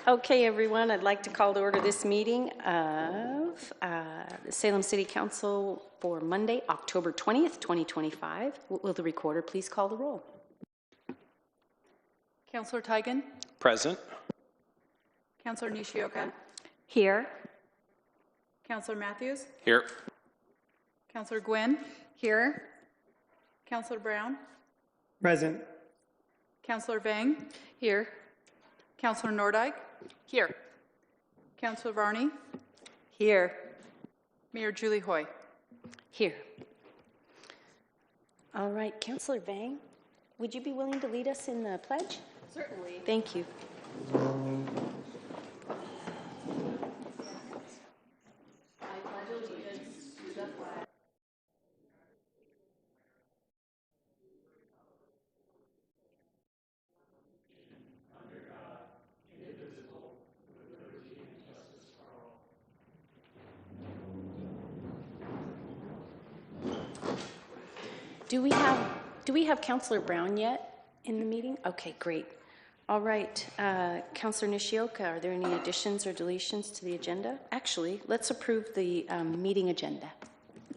Okay, everyone, I'd like to call to order this meeting of the Salem City Council for Monday, October 20th, 2025. Will the recorder please call the roll? Councillor Tigan? Present. Councillor Nishioka? Here. Councillor Matthews? Here. Councillor Gwynn? Here. Councillor Brown? Present. Councillor Vang? Here. Councillor Nordyke? Here. Councillor Varney? Here. Mayor Julie Hoy? Here. All right, Councillor Vang, would you be willing to lead us in the pledge? Certainly. Thank you. Do we have Councillor Brown yet in the meeting? Okay, great. All right, Councillor Nishioka, are there any additions or deletions to the agenda? Actually, let's approve the meeting agenda.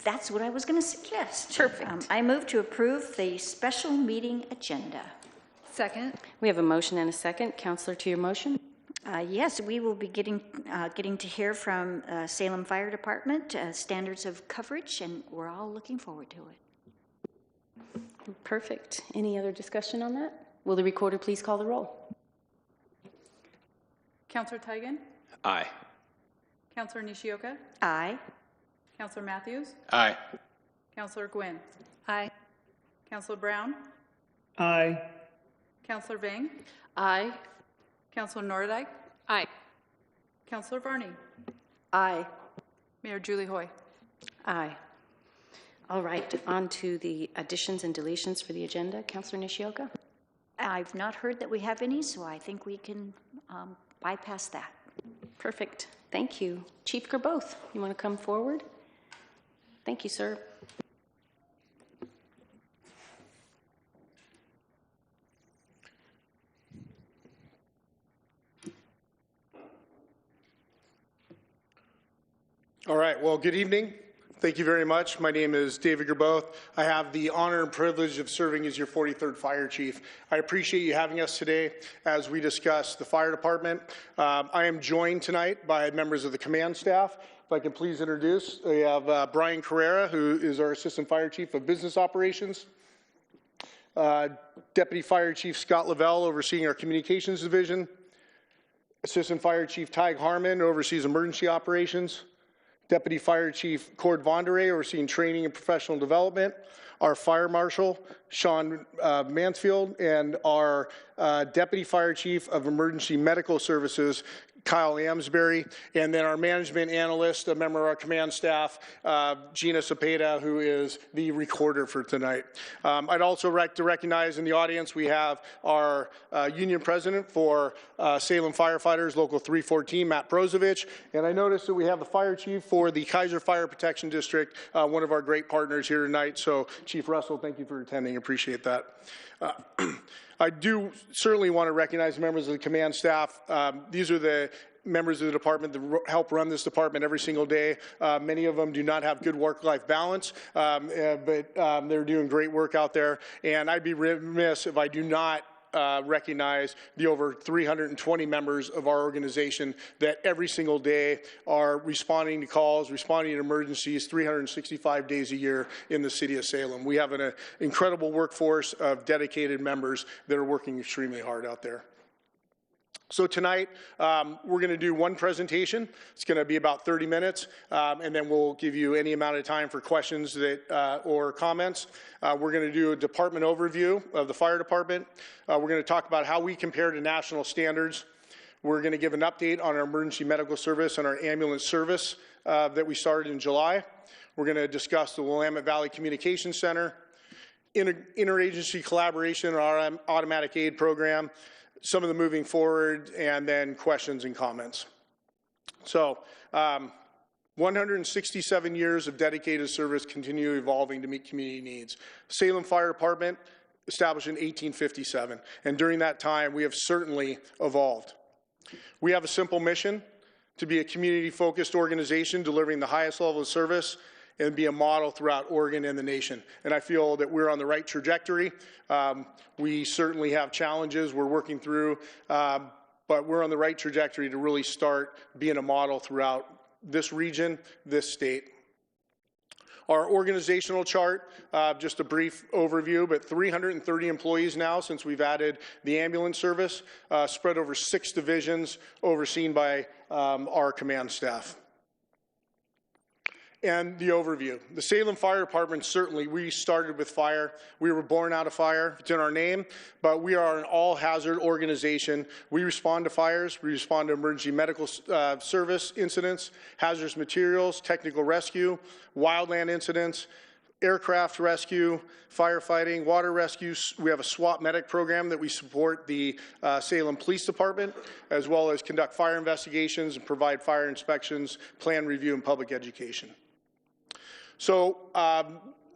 That's what I was going to suggest. Perfect. I move to approve the special meeting agenda. Second. We have a motion and a second. Councillor, to your motion. Yes, we will be getting to hear from Salem Fire Department standards of coverage, and we're all looking forward to it. Perfect. Any other discussion on that? Will the recorder please call the roll? Councillor Tigan? Aye. Councillor Nishioka? Aye. Councillor Matthews? Aye. Councillor Gwynn? Aye. Councillor Brown? Aye. Councillor Vang? Aye. Councillor Nordyke? Aye. Councillor Varney? Aye. Mayor Julie Hoy? Aye. All right, on to the additions and deletions for the agenda. Councillor Nishioka? I've not heard that we have any, so I think we can bypass that. Perfect. Thank you. Chief Gerboth, you want to come forward? Thank you, sir. All right, well, good evening. Thank you very much. My name is David Gerboth. I have the honor and privilege of serving as your 43rd Fire Chief. I appreciate you having us today as we discuss the fire department. I am joined tonight by members of the command staff. If I can please introduce, we have Brian Carrera, who is our Assistant Fire Chief of Business Operations. Deputy Fire Chief Scott Lavelle, overseeing our Communications Division. Assistant Fire Chief Tig Harmon, oversees Emergency Operations. Deputy Fire Chief Cord Vonderay, overseeing training and professional development. Our Fire Marshal, Sean Mansfield, and our Deputy Fire Chief of Emergency Medical Services, Kyle Amsbury, and then our management analyst, a member of our command staff, Gina Cepeda, who is the recorder for tonight. I'd also like to recognize in the audience we have our union president for Salem Firefighters, Local 314, Matt Brozovich, and I noticed that we have the fire chief for the Kaiser Fire Protection District, one of our great partners here tonight. So Chief Russell, thank you for attending. Appreciate that. I do certainly want to recognize the members of the command staff. These are the members of the department that help run this department every single day. Many of them do not have good work-life balance, but they're doing great work out there. And I'd be remiss if I do not recognize the over 320 members of our organization that every single day are responding to calls, responding to emergencies 365 days a year in the city of Salem. We have an incredible workforce of dedicated members that are working extremely hard out there. So tonight, we're going to do one presentation. It's going to be about 30 minutes, and then we'll give you any amount of time for questions that, or comments. We're going to do a department overview of the fire department. We're going to talk about how we compare to national standards. We're going to give an update on our emergency medical service and our ambulance service that we started in July. We're going to discuss the Willamette Valley Communications Center, interagency collaboration, our automatic aid program, some of the moving forward, and then questions and comments. So 167 years of dedicated service continue evolving to meet community needs. Salem Fire Department established in 1857. And during that time, we have certainly evolved. We have a simple mission to be a community-focused organization delivering the highest level of service and be a model throughout Oregon and the nation. And I feel that we're on the right trajectory. We certainly have challenges we're working through, but we're on the right trajectory to really start being a model throughout this region, this state. Our organizational chart, just a brief overview, but 330 employees now since we've added the ambulance service, spread over 6 divisions overseen by our command staff. And the overview. The Salem Fire Department, certainly, we started with fire. We were born out of fire. It's in our name, but we are an all-hazard organization. We respond to fires. We respond to emergency medical service incidents, hazardous materials, technical rescue, wildland incidents, aircraft rescue, firefighting, water rescue. We have a SWAT medic program that we support the Salem Police Department, as well as conduct fire investigations and provide fire inspections, plan review, and public education. So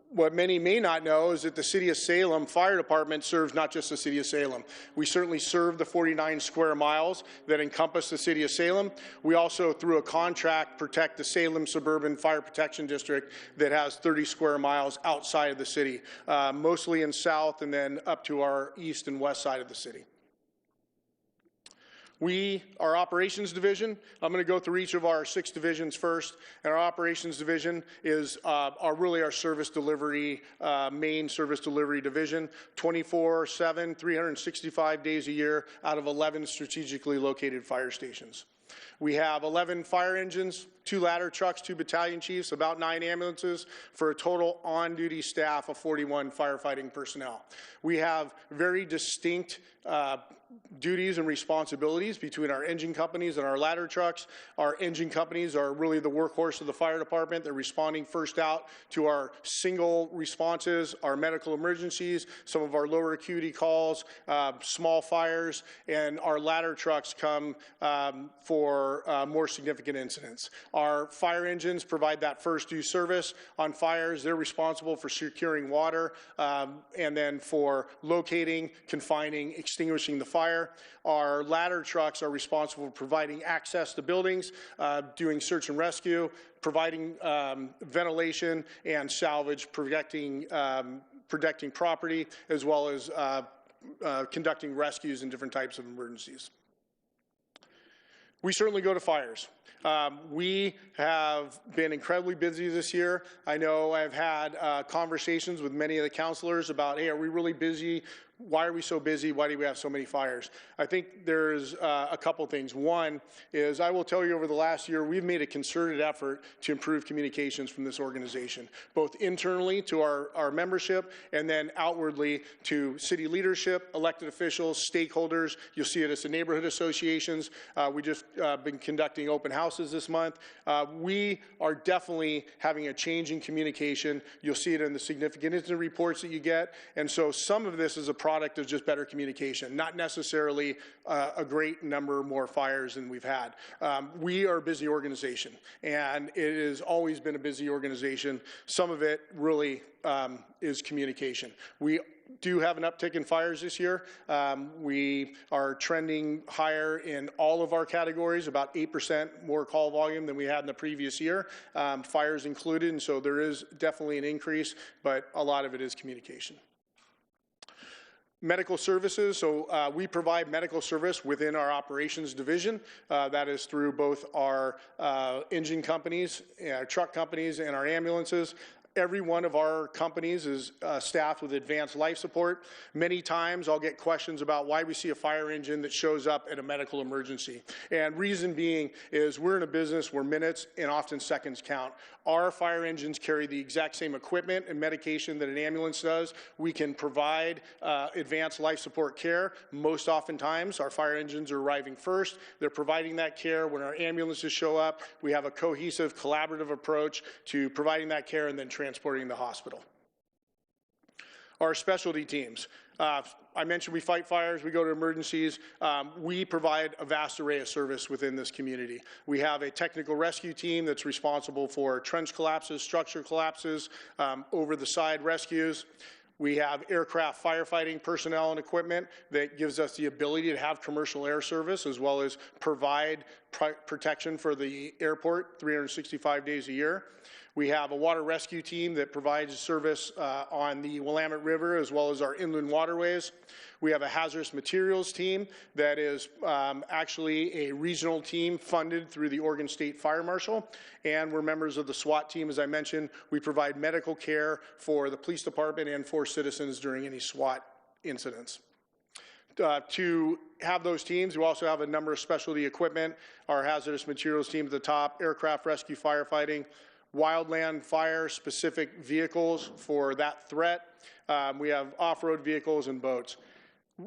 what many may not know is that the City of Salem Fire Department serves not just the City of Salem. We certainly serve the 49 square miles that encompass the City of Salem. We also, through a contract, protect the Salem Suburban Fire Protection District that has 30 square miles outside of the city, mostly in south and then up to our east and west side of the city. Our operations division, I'm going to go through each of our 6 divisions first. And our operations division is really our service delivery, main service delivery division, 24/7, 365 days a year out of 11 strategically located fire stations. We have 11 fire engines, 2 ladder trucks, 2 battalion chiefs, about 9 ambulances, for a total on-duty staff of 41 firefighting personnel. We have very distinct duties and responsibilities between our engine companies and our ladder trucks. Our engine companies are really the workhorse of the fire department. They're responding first out to our single responses, our medical emergencies, some of our lower acuity calls, small fires, and our ladder trucks come for more significant incidents. Our fire engines provide that first due service on fires. They're responsible for securing water and then for locating, confining, extinguishing the fire. Our ladder trucks are responsible for providing access to buildings, doing search and rescue, providing ventilation and salvage, protecting property, as well as conducting rescues in different types of emergencies. We certainly go to fires. We have been incredibly busy this year. I know I've had conversations with many of the counselors about, hey, are we really busy? Why are we so busy? Why do we have so many fires? I think there's a couple things. One is, I will tell you, over the last year, we've made a concerted effort to improve communications from this organization, both internally to our membership and then outwardly to city leadership, elected officials, stakeholders. You'll see it as the neighborhood associations. We just been conducting open houses this month. We are definitely having a change in communication. You'll see it in the significant incident reports that you get. And so some of this is a product of just better communication, not necessarily a great number more fires than we've had. We are a busy organization, and it has always been a busy organization. Some of it really is communication. We do have an uptick in fires this year. We are trending higher in all of our categories, about 8% more call volume than we had in the previous year, fires included, and so there is definitely an increase, but a lot of it is communication. Medical services, so we provide medical service within our operations division. That is through both our engine companies, our truck companies, and our ambulances. Every one of our companies is staffed with advanced life support. Many times I'll get questions about why we see a fire engine that shows up at a medical emergency. And reason being is we're in a business where minutes and often seconds count. Our fire engines carry the exact same equipment and medication that an ambulance does. We can provide advanced life support care. Most oftentimes our fire engines are arriving first. They're providing that care. When our ambulances show up, we have a cohesive, collaborative approach to providing that care and then transporting the hospital. Our specialty teams. I mentioned we fight fires, we go to emergencies. We provide a vast array of service within this community. We have a technical rescue team that's responsible for trench collapses, structure collapses, over the side rescues. We have aircraft firefighting personnel and equipment that gives us the ability to have commercial air service as well as provide protection for the airport 365 days a year. We have a water rescue team that provides service on the Willamette River as well as our inland waterways. We have a hazardous materials team that is actually a regional team funded through the Oregon State Fire Marshal, and we're members of the SWAT team. As I mentioned, we provide medical care for the police department and for citizens during any SWAT incidents. To have those teams, we also have a number of specialty equipment, our hazardous materials team at the top, aircraft rescue firefighting, wildland fire specific vehicles for that threat. We have off-road vehicles and boats.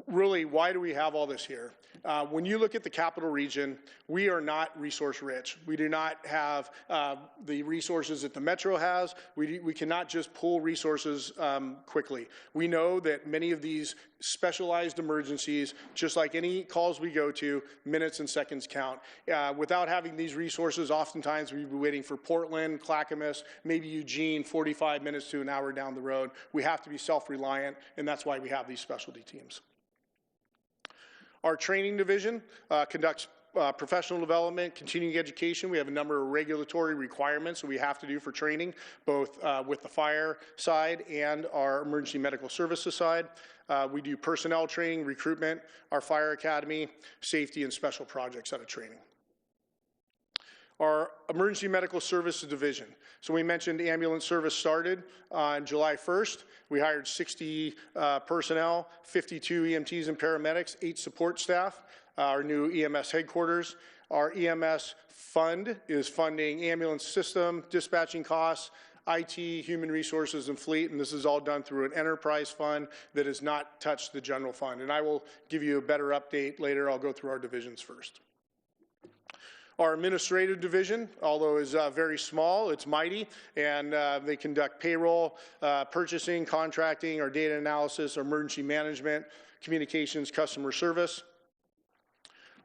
Really, why do we have all this here? When you look at the capital region, we are not resource rich. We do not have the resources that the Metro has. We cannot just pull resources quickly. We know that many of these specialized emergencies, just like any calls we go to, minutes and seconds count. Without having these resources, oftentimes we'd be waiting for Portland, Clackamas, maybe Eugene, 45 minutes to an hour down the road. We have to be self-reliant, and that's why we have these specialty teams. Our training division conducts professional development, continuing education. We have a number of regulatory requirements that we have to do for training, both with the fire side and our emergency medical services side. We do personnel training, recruitment, our fire academy, safety, and special projects out of training. Our emergency medical services division. So we mentioned ambulance service started on July 1st. We hired 60 personnel, 52 EMTs and paramedics, 8 support staff, our new EMS headquarters. Our EMS fund is funding ambulance system, dispatching costs, IT, human resources, and fleet, and this is all done through an enterprise fund that has not touched the general fund. And I will give you a better update later. I'll go through our divisions first. Our administrative division, although is very small, it's mighty, and they conduct payroll, purchasing, contracting, our data analysis, our emergency management, communications, customer service.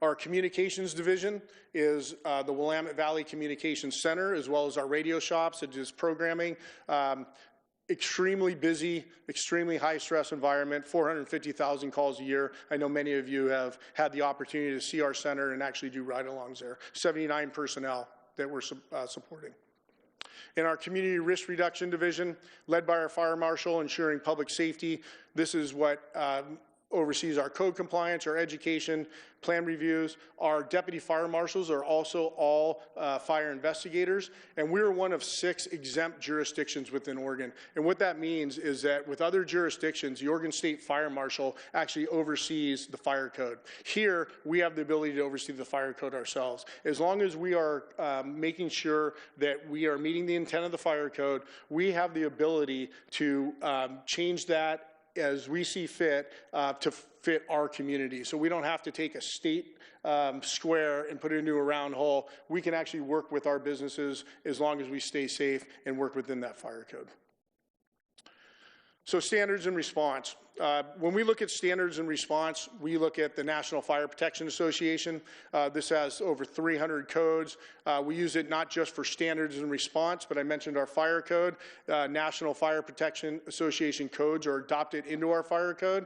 Our communications division is the Willamette Valley Communications Center, as well as our radio shops, it is programming. Extremely busy, extremely high stress environment, 450,000 calls a year. I know many of you have had the opportunity to see our center and actually do ride-alongs there. 79 personnel that we're supporting. In our community risk reduction division, led by our fire marshal, ensuring public safety, this is what oversees our code compliance, our education, plan reviews. Our deputy fire marshals are also all fire investigators, and we're one of 6 exempt jurisdictions within Oregon. And what that means is that with other jurisdictions, the Oregon State Fire Marshal actually oversees the fire code. Here, we have the ability to oversee the fire code ourselves. As long as we are making sure that we are meeting the intent of the fire code, we have the ability to change that as we see fit to fit our community. So we don't have to take a state square and put it into a round hole. We can actually work with our businesses as long as we stay safe and work within that fire code. So standards and response. When we look at standards and response, we look at the National Fire Protection Association. This has over 300 codes. We use it not just for standards and response, but I mentioned our fire code. National Fire Protection Association codes are adopted into our fire code.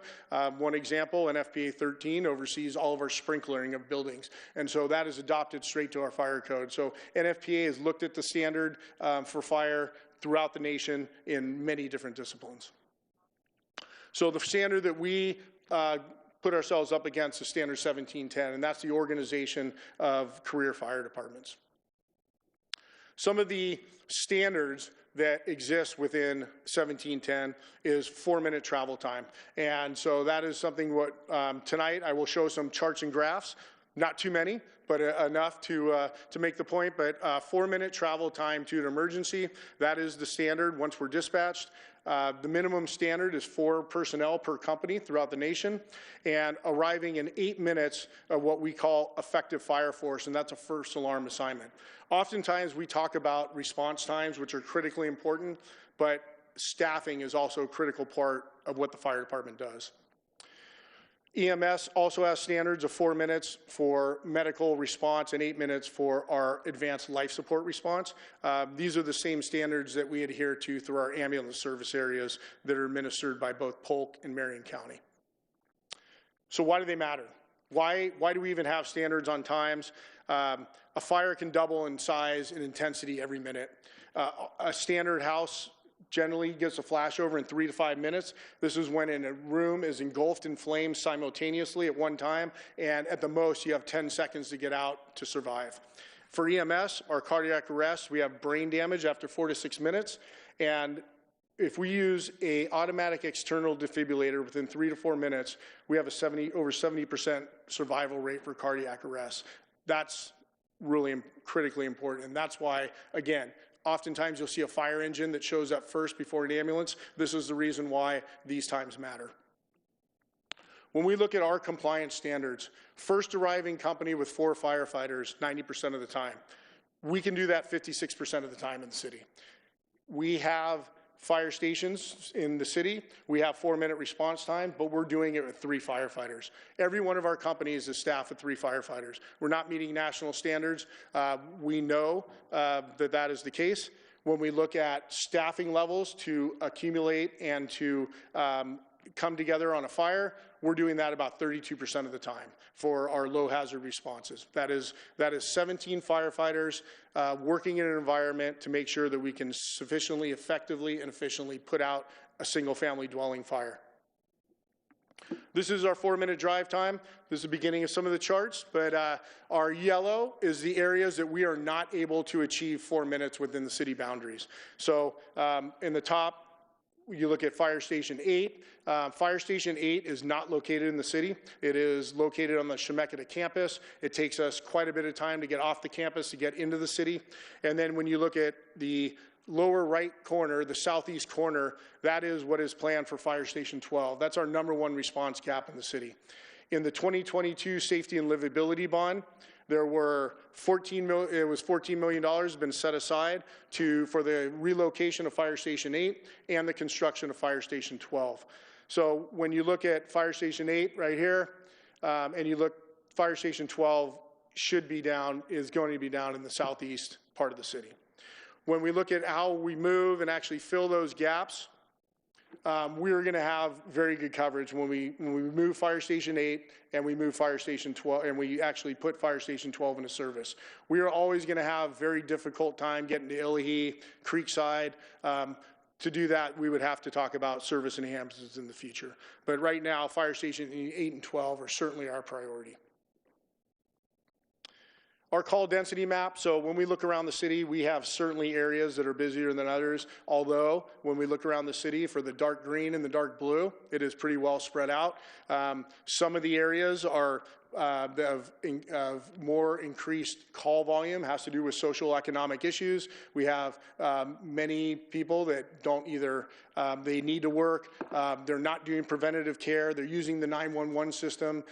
One example, NFPA 13 oversees all of our sprinklering of buildings. And so that is adopted straight to our fire code. So NFPA has looked at the standard for fire throughout the nation in many different disciplines. So the standard that we put ourselves up against is Standard 1710, and that's the organization of career fire departments. Some of the standards that exist within 1710 is 4-minute travel time. And so that is something what tonight I will show some charts and graphs. Not too many, but enough to make the point. But 4-minute travel time to an emergency, that is the standard once we're dispatched. The minimum standard is 4 personnel per company throughout the nation, and arriving in 8 minutes of what we call effective fire force, and that's a first alarm assignment. Oftentimes we talk about response times, which are critically important, but staffing is also a critical part of what the fire department does. EMS also has standards of 4 minutes for medical response and 8 minutes for our advanced life support response. These are the same standards that we adhere to through our ambulance service areas that are administered by both Polk and Marion County. So why do they matter? Why do we even have standards on times? A fire can double in size and intensity every minute. A standard house generally gets a flashover in 3 to 5 minutes. This is when a room is engulfed in flames simultaneously at one time, and at the most you have 10 seconds to get out to survive. For EMS, our cardiac arrest, we have brain damage after 4 to 6 minutes, and if we use a automatic external defibrillator within 3 to 4 minutes, we have over 70% survival rate for cardiac arrest. That's really critically important, and that's why, again, oftentimes you'll see a fire engine that shows up first before an ambulance. This is the reason why these times matter. When we look at our compliance standards, first arriving company with 4 firefighters 90% of the time. We can do that 56% of the time in the city. We have fire stations in the city. We have 4-minute response time, but we're doing it with 3 firefighters. Every one of our companies is staffed with 3 firefighters. We're not meeting national standards. We know that is the case. When we look at staffing levels to accumulate and to come together on a fire, we're doing that about 32% of the time for our low hazard responses. That is 17 firefighters working in an environment to make sure that we can sufficiently, effectively, and efficiently put out a single family dwelling fire. This is our 4-minute drive time. This is the beginning of some of the charts, but our yellow is the areas that we are not able to achieve 4 minutes within the city boundaries. So in the top, you look at Fire Station 8. Fire Station 8 is not located in the city. It is located on the Chemeketa campus. It takes us quite a bit of time to get off the campus to get into the city. And then when you look at the lower right corner, the southeast corner, that is what is planned for Fire Station 12. That's our #1 response gap in the city. In the 2022 Safety and Livability Bond, there were $14 million has been set aside for the relocation of Fire Station 8 and the construction of Fire Station 12. So when you look at Fire Station 8 right here, and you look, Fire Station 12 is going to be down in the southeast part of the city. When we look at how we move and actually fill those gaps, we're going to have very good coverage when we move Fire Station 8 and we move Fire Station 12 and we actually put Fire Station 12 into service. We are always going to have very difficult time getting to Illahee, Creekside. To do that, we would have to talk about service enhancements in the future. But right now, Fire Station 8 and 12 are certainly our priority. Our call density map, so when we look around the city, we have certainly areas that are busier than others, although when we look around the city for the dark green and the dark blue, it is pretty well spread out. Some of the areas are of more increased call volume, has to do with social economic issues. We have many people that don't either, they need to work, they're not doing preventative care, they're using the 911 system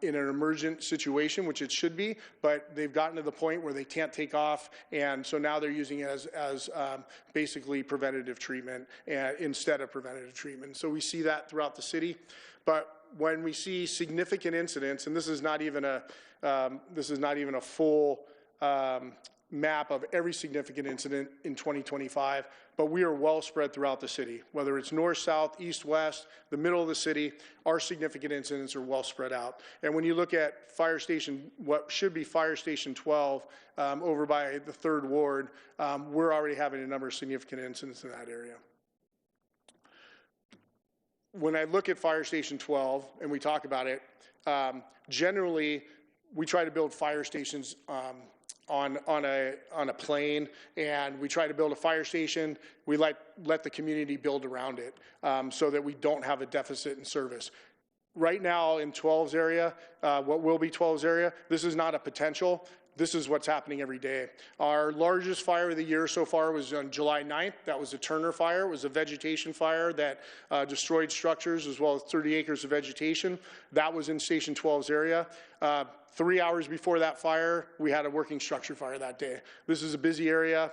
in an emergent situation, which it should be, but they've gotten to the point where they can't take off, and so now they're using it as basically preventative treatment instead of preventative treatment. So we see that throughout the city, but when we see significant incidents, and this is not even a full map of every significant incident in 2025, but we are well spread throughout the city. Whether it's north, south, east, west, the middle of the city, our significant incidents are well spread out. And when you look at Fire Station, what should be Fire Station 12 over by the 3rd Ward, we're already having a number of significant incidents in that area. When I look at Fire Station 12 and we talk about it, generally we try to build fire stations on a plane, and we try to build a fire station. We let the community build around it so that we don't have a deficit in service. Right now in 12's area, what will be 12's area, this is not a potential. This is what's happening every day. Our largest fire of the year so far was on July 9th. That was a Turner fire. It was a vegetation fire that destroyed structures as well as 30 acres of vegetation. That was in Station 12's area. 3 hours before that fire, we had a working structure fire that day. This is a busy area.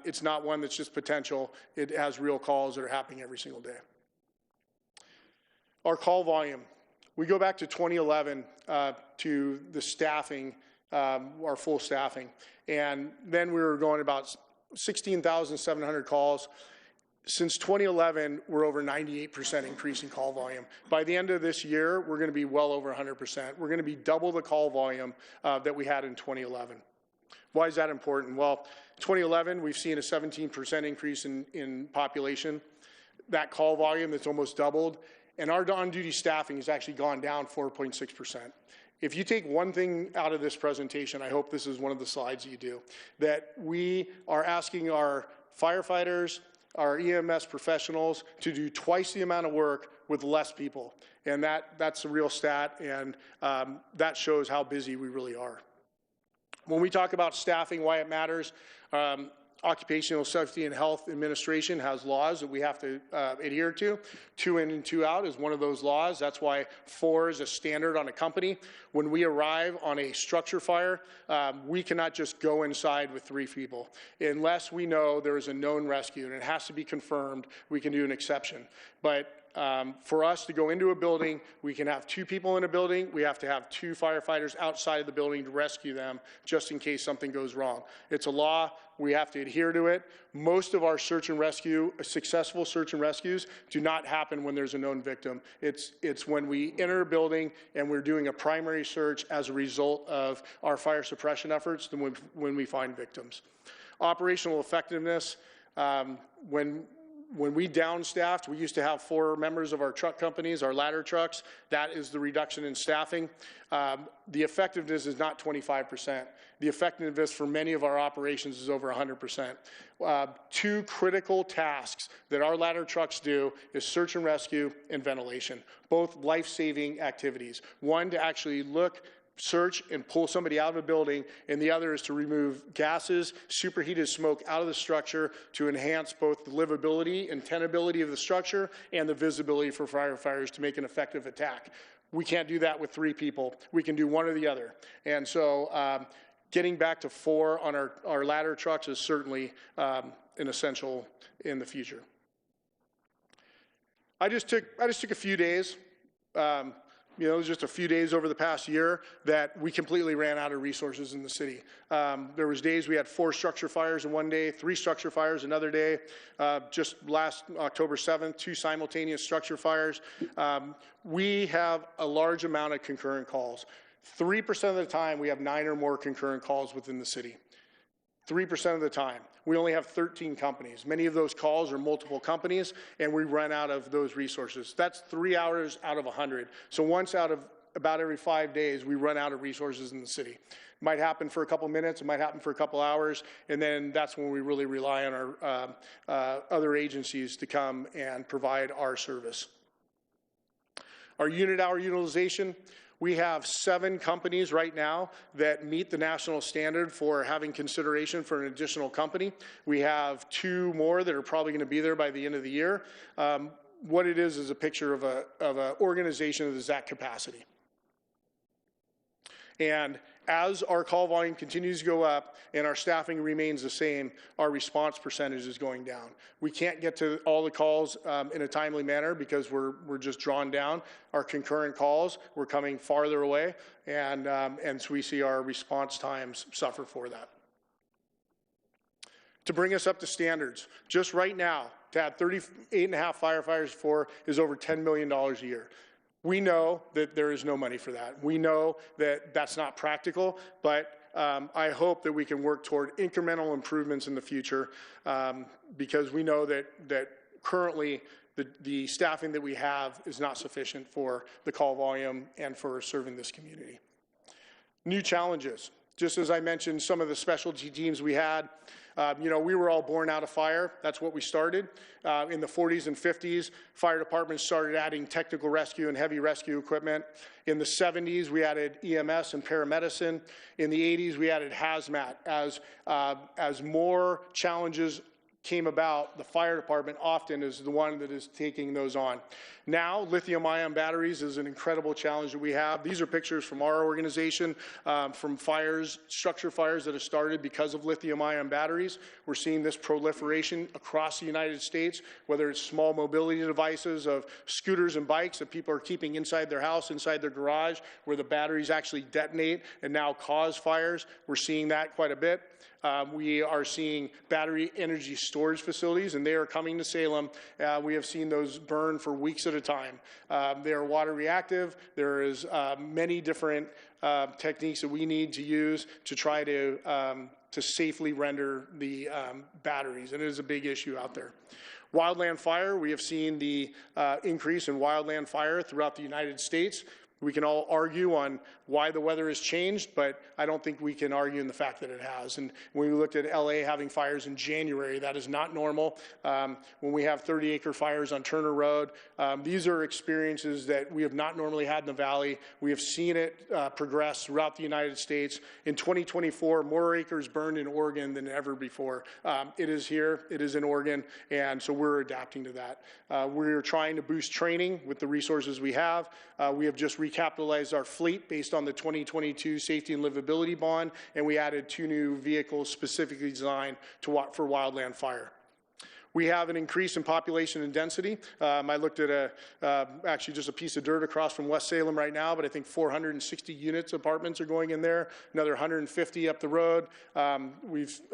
It's not one that's just potential. It has real calls that are happening every single day. Our call volume. We go back to 2011 to the staffing, our full staffing. And then we were going about 16,700 calls. Since 2011, we're over 98% increase in call volume. By the end of this year, we're going to be well over 100%. We're going to be double the call volume that we had in 2011. Why is that important? Well, 2011, we've seen a 17% increase in population. That call volume that's almost doubled. And our on-duty staffing has actually gone down 4.6%. If you take one thing out of this presentation, I hope this is one of the slides you do, that we are asking our firefighters, our EMS professionals to do twice the amount of work with less people. And that's a real stat, and that shows how busy we really are. When we talk about staffing, why it matters, Occupational Safety and Health Administration has laws that we have to adhere to. 2 in and 2 out is one of those laws. That's why 4 is a standard on a company. When we arrive on a structure fire, we cannot just go inside with 3 people. Unless we know there is a known rescue and it has to be confirmed, we can do an exception. But for us to go into a building, we can have 2 people in a building. We have to have 2 firefighters outside of the building to rescue them just in case something goes wrong. It's a law. We have to adhere to it. Most of our search and rescue, successful search and rescues, do not happen when there's a known victim. It's when we enter a building and we're doing a primary search as a result of our fire suppression efforts than when we find victims. Operational effectiveness, when we downstaffed, we used to have 4 members of our truck companies, our ladder trucks. That is the reduction in staffing. The effectiveness is not 25%. The effectiveness for many of our operations is over 100%. 2 critical tasks that our ladder trucks do is search and rescue and ventilation, both life-saving activities. One, to actually look, search and pull somebody out of a building, and the other is to remove gases, superheated smoke out of the structure to enhance both the livability and tenability of the structure and the visibility for firefighters to make an effective attack. We can't do that with 3 people. We can do one or the other. And so getting back to 4 on our ladder trucks is certainly an essential in the future. I just took a few days. It was just a few days over the past year that we completely ran out of resources in the city. There was days we had 4 structure fires in one day, 3 structure fires another day. Just last October 7th, 2 simultaneous structure fires. We have a large amount of concurrent calls. 3% of the time, we have 9 or more concurrent calls within the city. 3% of the time. We only have 13 companies. Many of those calls are multiple companies, and we run out of those resources. That's 3 hours out of 100. So once out of about every 5 days, we run out of resources in the city. It might happen for a couple minutes, it might happen for a couple hours, and then that's when we really rely on our other agencies to come and provide our service. Our unit hour utilization, we have 7 companies right now that meet the national standard for having consideration for an additional company. We have 2 more that are probably going to be there by the end of the year. What it is a picture of an organization that is at capacity. And as our call volume continues to go up and our staffing remains the same, our response percentage is going down. We can't get to all the calls in a timely manner because we're just drawn down. Our concurrent calls, we're coming farther away, and so we see our response times suffer for that. To bring us up to standards, just right now, to add 38.5 firefighters for is over $10 million a year. We know that there is no money for that. We know that that's not practical, but I hope that we can work toward incremental improvements in the future because we know that currently the staffing that we have is not sufficient for the call volume and for serving this community. New challenges. Just as I mentioned, some of the specialty teams we had, we were all born out of fire. That's what we started. In the 40s and 50s, fire departments started adding technical rescue and heavy rescue equipment. In the 70s, we added EMS and paramedicine. In the 80s, we added hazmat as more challenges came about, the fire department often is the one that is taking those on. Now, lithium-ion batteries is an incredible challenge that we have. These are pictures from our organization, from fires, structure fires that have started because of lithium-ion batteries. We're seeing this proliferation across the United States, whether it's small mobility devices of scooters and bikes that people are keeping inside their house, inside their garage, where the batteries actually detonate and now cause fires. We're seeing that quite a bit. We are seeing battery energy storage facilities, and they are coming to Salem. We have seen those burn for weeks at a time. They are water reactive. There is many different techniques that we need to use to try to safely render the batteries, and it is a big issue out there. Wildland fire, we have seen the increase in wildland fire throughout the United States. We can all argue on why the weather has changed, but I don't think we can argue in the fact that it has. And when we looked at LA having fires in January, that is not normal. When we have 30-acre fires on Turner Road, these are experiences that we have not normally had in the Valley. We have seen it progress throughout the United States. In 2024, more acres burned in Oregon than ever before. It is here, it is in Oregon, and so we're adapting to that. We're trying to boost training with the resources we have. We have just recapitalized our fleet based on the 2022 Safety and Livability Bond, and we added 2 new vehicles specifically designed for wildland fire. We have an increase in population and density. I looked at actually just a piece of dirt across from West Salem right now, but I think 460 units, apartments are going in there, another 150 up the road. I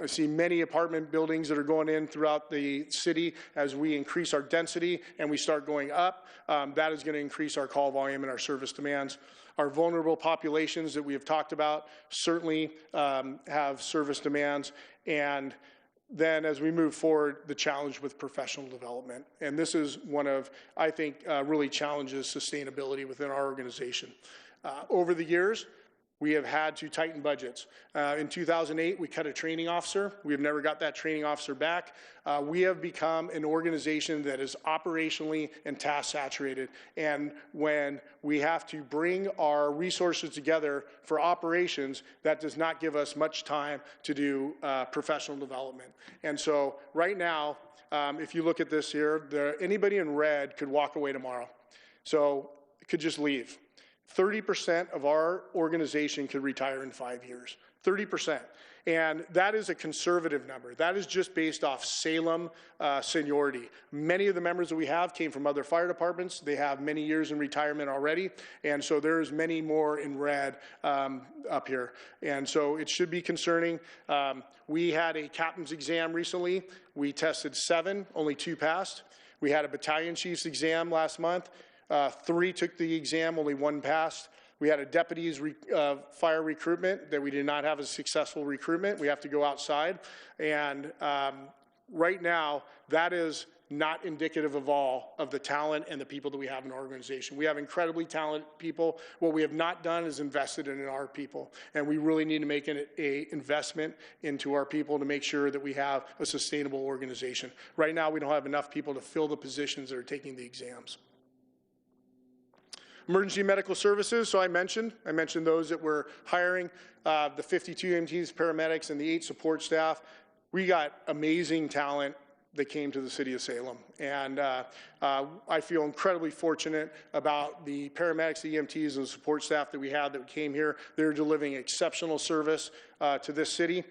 see many apartment buildings that are going in throughout the city as we increase our density and we start going up. That is going to increase our call volume and our service demands. Our vulnerable populations that we have talked about certainly have service demands, and then as we move forward, the challenge with professional development. And this is one of, I think, really challenges sustainability within our organization. Over the years, we have had to tighten budgets. In 2008, we cut a training officer. We have never got that training officer back. We have become an organization that is operationally and task saturated. And when we have to bring our resources together for operations, that does not give us much time to do professional development. And so right now, if you look at this here, anybody in red could walk away tomorrow. So it could just leave. 30% of our organization could retire in 5 years, 30%. And that is a conservative number. That is just based off Salem seniority. Many of the members that we have came from other fire departments. They have many years in retirement already. And so there's many more in red up here. And so it should be concerning. We had a captain's exam recently. We tested 7, only 2 passed. We had a battalion chief's exam last month. 3 took the exam, only 1 passed. We had a deputy's fire recruitment that we did not have a successful recruitment. We have to go outside. And right now, that is not indicative of all of the talent and the people that we have in our organization. We have incredibly talented people. What we have not done is invested in our people. And we really need to make an investment into our people to make sure that we have a sustainable organization. Right now, we don't have enough people to fill the positions that are taking the exams. Emergency medical services, so I mentioned those that we're hiring, the 52 EMTs, paramedics, and the 8 support staff. We got amazing talent that came to the city of Salem. And I feel incredibly fortunate about the paramedics, the EMTs, and the support staff that we had that came here. They're delivering exceptional service to this city.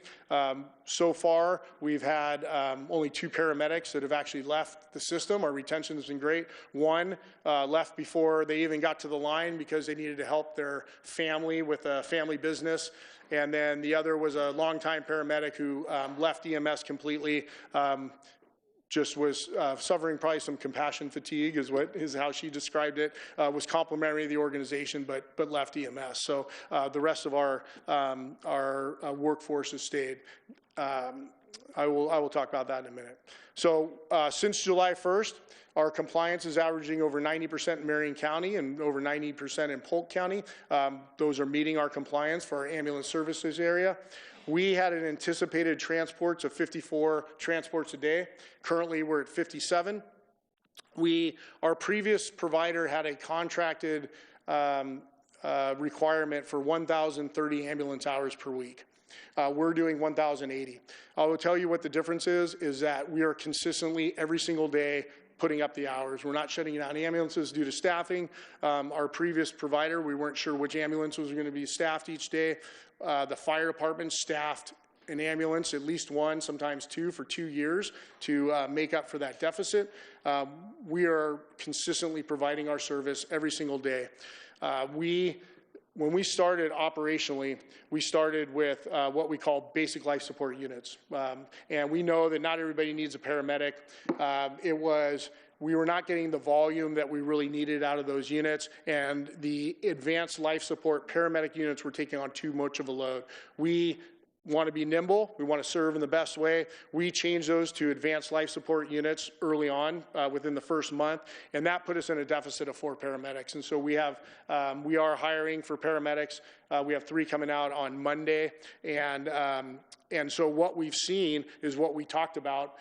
So far, we've had only 2 paramedics that have actually left the system. Our retention has been great. 1 left before they even got to the line because they needed to help their family with a family business. And then the other was a longtime paramedic who left EMS completely. Just was suffering probably some compassion fatigue is how she described it, was complimentary to the organization, but left EMS. So the rest of our workforce has stayed. I will talk about that in a minute. So since July 1st, our compliance is averaging over 90% in Marion County and over 90% in Polk County. Those are meeting our compliance for our ambulance services area. We had an anticipated transports of 54 transports a day. Currently, we're at 57. Our previous provider had a contracted requirement for 1,030 ambulance hours per week. We're doing 1,080. I will tell you what the difference is that we are consistently every single day putting up the hours. We're not shutting down ambulances due to staffing. Our previous provider, we weren't sure which ambulance was going to be staffed each day. The fire department staffed an ambulance, at least one, sometimes two, for 2 years to make up for that deficit. We are consistently providing our service every single day. When we started operationally, we started with what we call basic life support units. And we know that not everybody needs a paramedic. We were not getting the volume that we really needed out of those units, and the advanced life support paramedic units were taking on too much of a load. We want to be nimble. We want to serve in the best way. We changed those to advanced life support units early on within the first month, and that put us in a deficit of 4 paramedics. And so we are hiring for paramedics. We have 3 coming out on Monday, and so what we've seen is what we talked about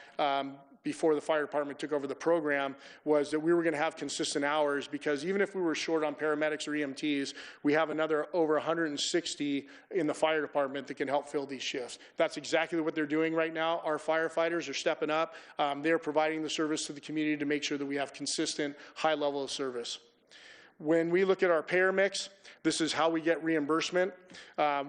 before the fire department took over the program, was that we were going to have consistent hours, because even if we were short on paramedics or EMTs, we have another over 160 in the fire department that can help fill these shifts. That's exactly what they're doing right now. Our firefighters are stepping up. They're providing the service to the community to make sure that we have consistent, high level of service. When we look at our payer mix, this is how we get reimbursement.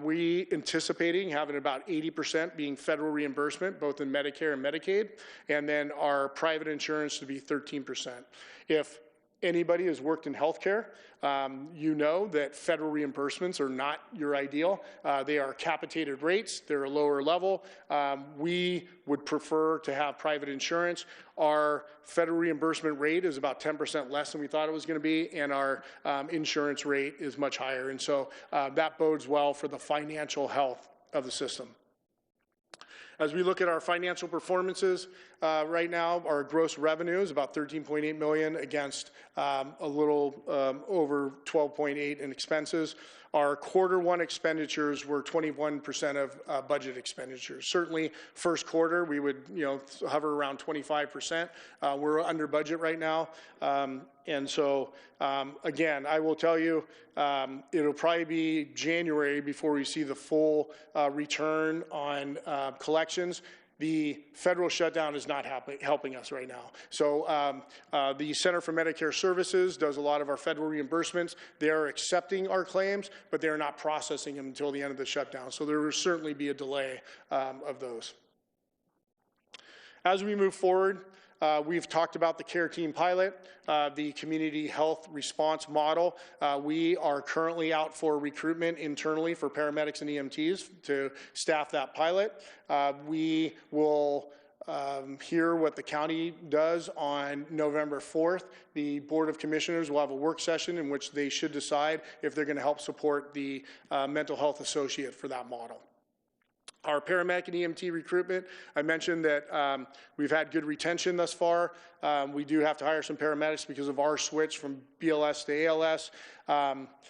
We anticipating having about 80% being federal reimbursement, both in Medicare and Medicaid, and then our private insurance to be 13%. If anybody has worked in healthcare, you know that federal reimbursements are not your ideal. They are capitated rates. They're a lower level. We would prefer to have private insurance. Our federal reimbursement rate is about 10% less than we thought it was going to be, and our insurance rate is much higher. And so that bodes well for the financial health of the system. As we look at our financial performances, right now, our gross revenue is about $13.8 million against a little over $12.8 in expenses. Our Q1 expenditures were 21% of budget expenditures. Certainly, first quarter, we would hover around 25%. We're under budget right now. And so, again, I will tell you, it'll probably be January before we see the full return on collections. The federal shutdown is not helping us right now. So the Center for Medicare Services does a lot of our federal reimbursements. They are accepting our claims, but they're not processing them until the end of the shutdown. So there will certainly be a delay of those. As we move forward, we've talked about the CARE Team pilot, the community health response model. We are currently out for recruitment internally for paramedics and EMTs to staff that pilot. We will hear what the county does on November 4th. The Board of Commissioners will have a work session in which they should decide if they're going to help support the mental health associate for that model. Our paramedic and EMT recruitment, I mentioned that we've had good retention thus far. We do have to hire some paramedics because of our switch from BLS to ALS.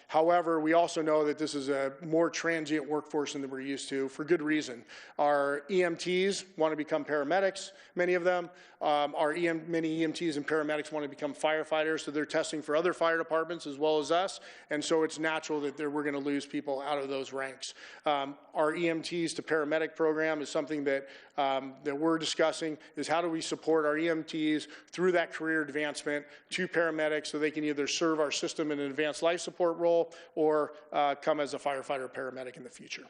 However, we also know that this is a more transient workforce than we're used to, for good reason. Our EMTs want to become paramedics, many of them. Many EMTs and paramedics want to become firefighters, so they're testing for other fire departments as well as us, and so it's natural that we're going to lose people out of those ranks. Our EMTs to paramedic program is something that we're discussing, is how do we support our EMTs through that career advancement to paramedics so they can either serve our system in an advanced life support role or come as a firefighter or paramedic in the future.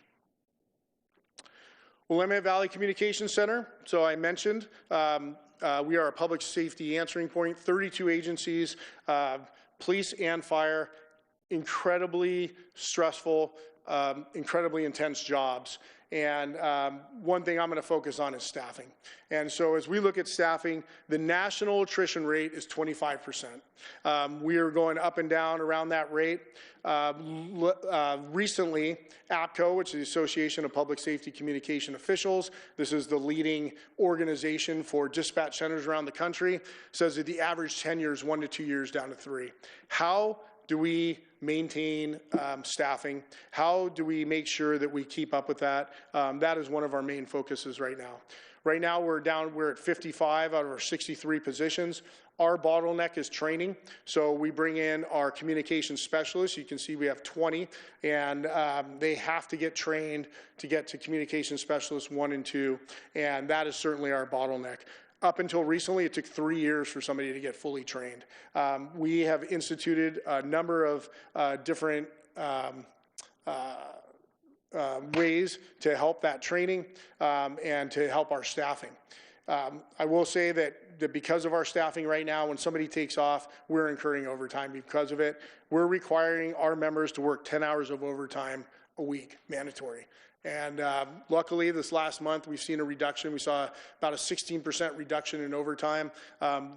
Willamette Valley Communications Center, so I mentioned, we are a public safety answering point, 32 agencies, police and fire, incredibly stressful, incredibly intense jobs. And one thing I'm going to focus on is staffing. And so as we look at staffing, the national attrition rate is 25%. We are going up and down around that rate. Recently, APCO, which is the Association of Public Safety Communication Officials, this is the leading organization for dispatch centers around the country, says that the average tenure is 1 to 2 years down to 3. How do we maintain staffing? How do we make sure that we keep up with that? That is one of our main focuses right now. Right now, we're at 55 out of our 63 positions. Our bottleneck is training, so we bring in our communication specialists. You can see we have 20, and they have to get trained to get to communication specialists 1 and 2, and that is certainly our bottleneck. Up until recently, it took 3 years for somebody to get fully trained. We have instituted a number of different ways to help that training and to help our staffing. I will say that because of our staffing right now, when somebody takes off, we're incurring overtime because of it. We're requiring our members to work 10 hours of overtime a week, mandatory. And luckily, this last month, we've seen a reduction. We saw about a 16% reduction in overtime.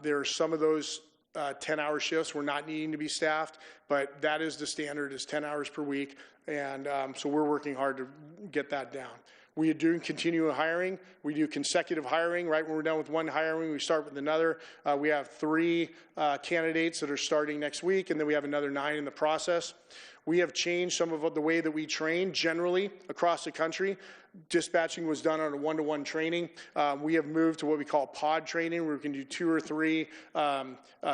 There are some of those 10-hour shifts we're not needing to be staffed, but that is the standard, is 10 hours per week. And so we're working hard to get that down. We do continue hiring. We do consecutive hiring. Right when we're done with one hiring, we start with another. We have 3 candidates that are starting next week, and then we have another 9 in the process. We have changed some of the way that we train generally across the country. Dispatching was done on a one-to-one training. We have moved to what we call pod training, where we can do 2 or 3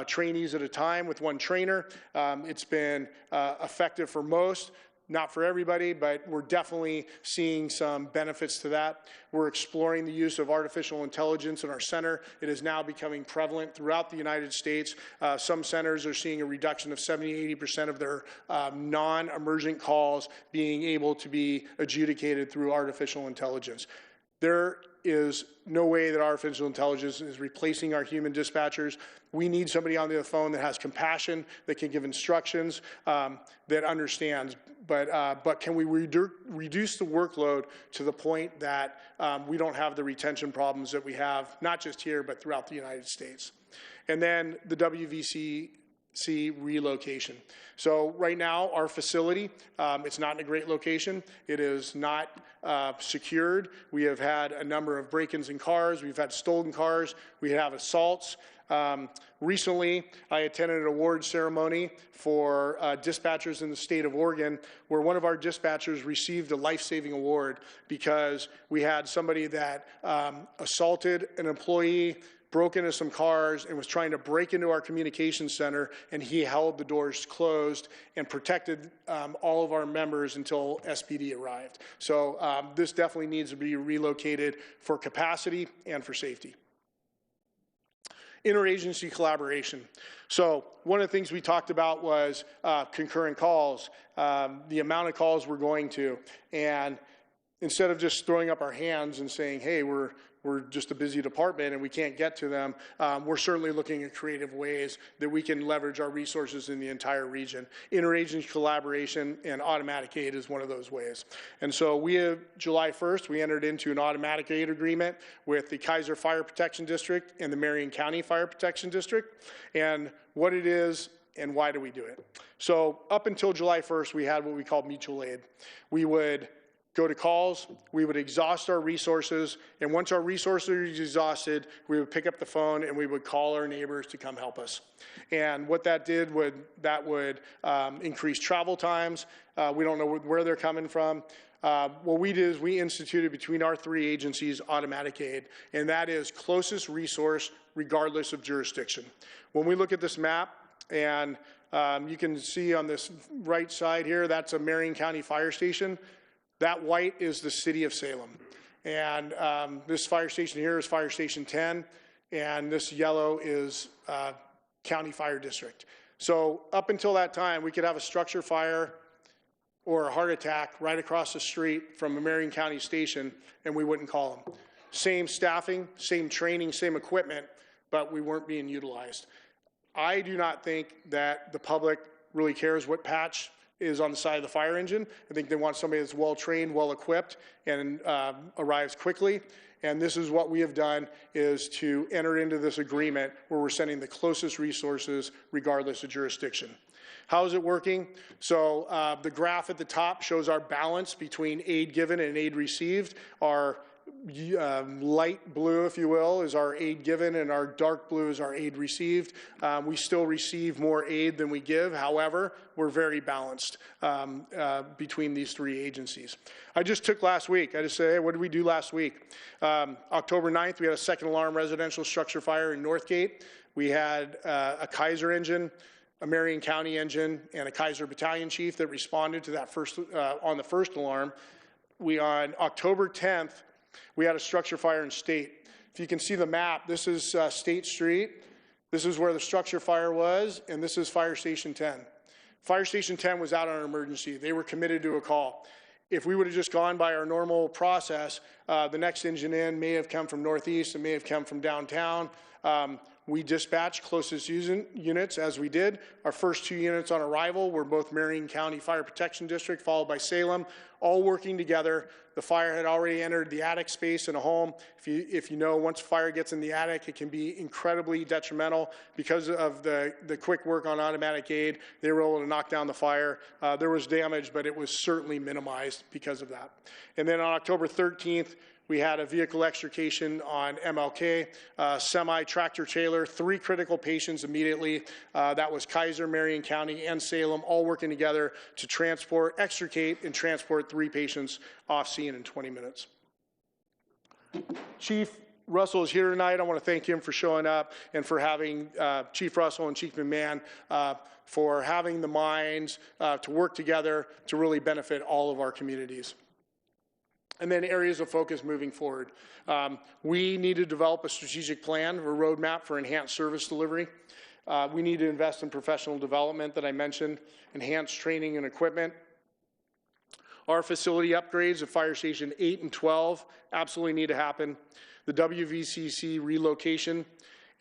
trainees at a time with one trainer. It's been effective for most. Not for everybody, but we're definitely seeing some benefits to that. We're exploring the use of artificial intelligence in our center. It is now becoming prevalent throughout the United States. Some centers are seeing a reduction of 70–80% of their non-emergent calls being able to be adjudicated through artificial intelligence. There is no way that artificial intelligence is replacing our human dispatchers. We need somebody on the phone that has compassion, that can give instructions, that understands. But can we reduce the workload to the point that we don't have the retention problems that we have, not just here, but throughout the United States? And then the WVCC relocation. So right now, our facility, it's not in a great location. It is not secured. We have had a number of break-ins in cars. We've had stolen cars. We have assaults. Recently, I attended an award ceremony for dispatchers in the state of Oregon, where one of our dispatchers received a life-saving award because we had somebody that assaulted an employee, broke into some cars, and was trying to break into our communications center, and he held the doors closed and protected all of our members until SPD arrived. So this definitely needs to be relocated for capacity and for safety. Interagency collaboration. So one of the things we talked about was concurrent calls, the amount of calls we're going to. And instead of just throwing up our hands and saying, hey, we're just a busy department and we can't get to them, we're certainly looking at creative ways that we can leverage our resources in the entire region. Interagency collaboration and automatic aid is one of those ways. And so we have, July 1st, we entered into an automatic aid agreement with the Kaiser Fire Protection District and the Marion County Fire Protection District. And what it is and why do we do it? So up until July 1st, we had what we called mutual aid. We would go to calls, we would exhaust our resources, and once our resources are exhausted, we would pick up the phone and we would call our neighbors to come help us. And what that did would increase travel times. We don't know where they're coming from. What we did is we instituted between our 3 agencies automatic aid, and that is closest resource regardless of jurisdiction. When we look at this map, and you can see on this right side here, that's a Marion County fire station. That white is the city of Salem. And this fire station here is Fire Station 10, and this yellow is County Fire District. So up until that time, we could have a structure fire or a heart attack right across the street from a Marion County station, and we wouldn't call them. Same staffing, same training, same equipment, but we weren't being utilized. I do not think that the public really cares what patch is on the side of the fire engine. I think they want somebody that's well-trained, well-equipped, and arrives quickly. And this is what we have done, is to enter into this agreement where we're sending the closest resources regardless of jurisdiction. How is it working? So the graph at the top shows our balance between aid given and aid received. Our light blue, if you will, is our aid given, and our dark blue is our aid received. We still receive more aid than we give. However, we're very balanced between these three agencies. I just took last week. I just said, hey, what did we do last week? October 9th, we had a second alarm residential structure fire in Northgate. We had a Kaiser engine, a Marion County engine, and a Kaiser battalion chief that responded to that on the first alarm. On October 10th, we had a structure fire in State. If you can see the map, this is State Street. This is where the structure fire was, and this is Fire Station 10. Fire Station 10 was out on an emergency. They were committed to a call. If we would have just gone by our normal process, the next engine in may have come from Northeast, it may have come from downtown. We dispatched closest units as we did. Our first two units on arrival were both Marion County Fire Protection District, followed by Salem, all working together. The fire had already entered the attic space in a home. If you know, once fire gets in the attic, it can be incredibly detrimental. Because of the quick work on automatic aid, they were able to knock down the fire. There was damage, but it was certainly minimized because of that. And then on October 13th, we had a vehicle extrication on MLK, semi-tractor trailer, 3 critical patients immediately. That was Kaiser, Marion County, and Salem, all working together to extricate and transport 3 patients off scene in 20 minutes. Chief Russell is here tonight. I want to thank him for showing up and for having Chief Russell and Chief McMahon for having the minds to work together to really benefit all of our communities. And then areas of focus moving forward. We need to develop a strategic plan, a roadmap for enhanced service delivery. We need to invest in professional development that I mentioned, enhanced training and equipment. Our facility upgrades at Fire Station 8 and 12 absolutely need to happen. The WVCC relocation.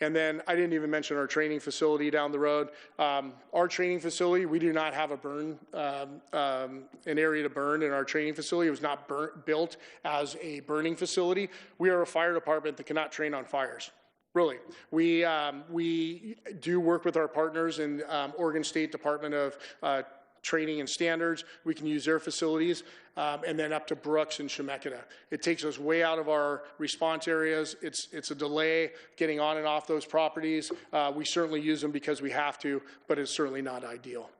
And then I didn't even mention our training facility down the road. Our training facility, we do not have a burn, an area to burn in our training facility. It was not built as a burning facility. We are a fire department that cannot train on fires. Really. We do work with our partners in Oregon State Department of Training and Standards. We can use their facilities, and then up to Brooks and Chemeketa. It takes us way out of our response areas. It's a delay getting on and off those properties. We certainly use them because we have to, but it's certainly not ideal.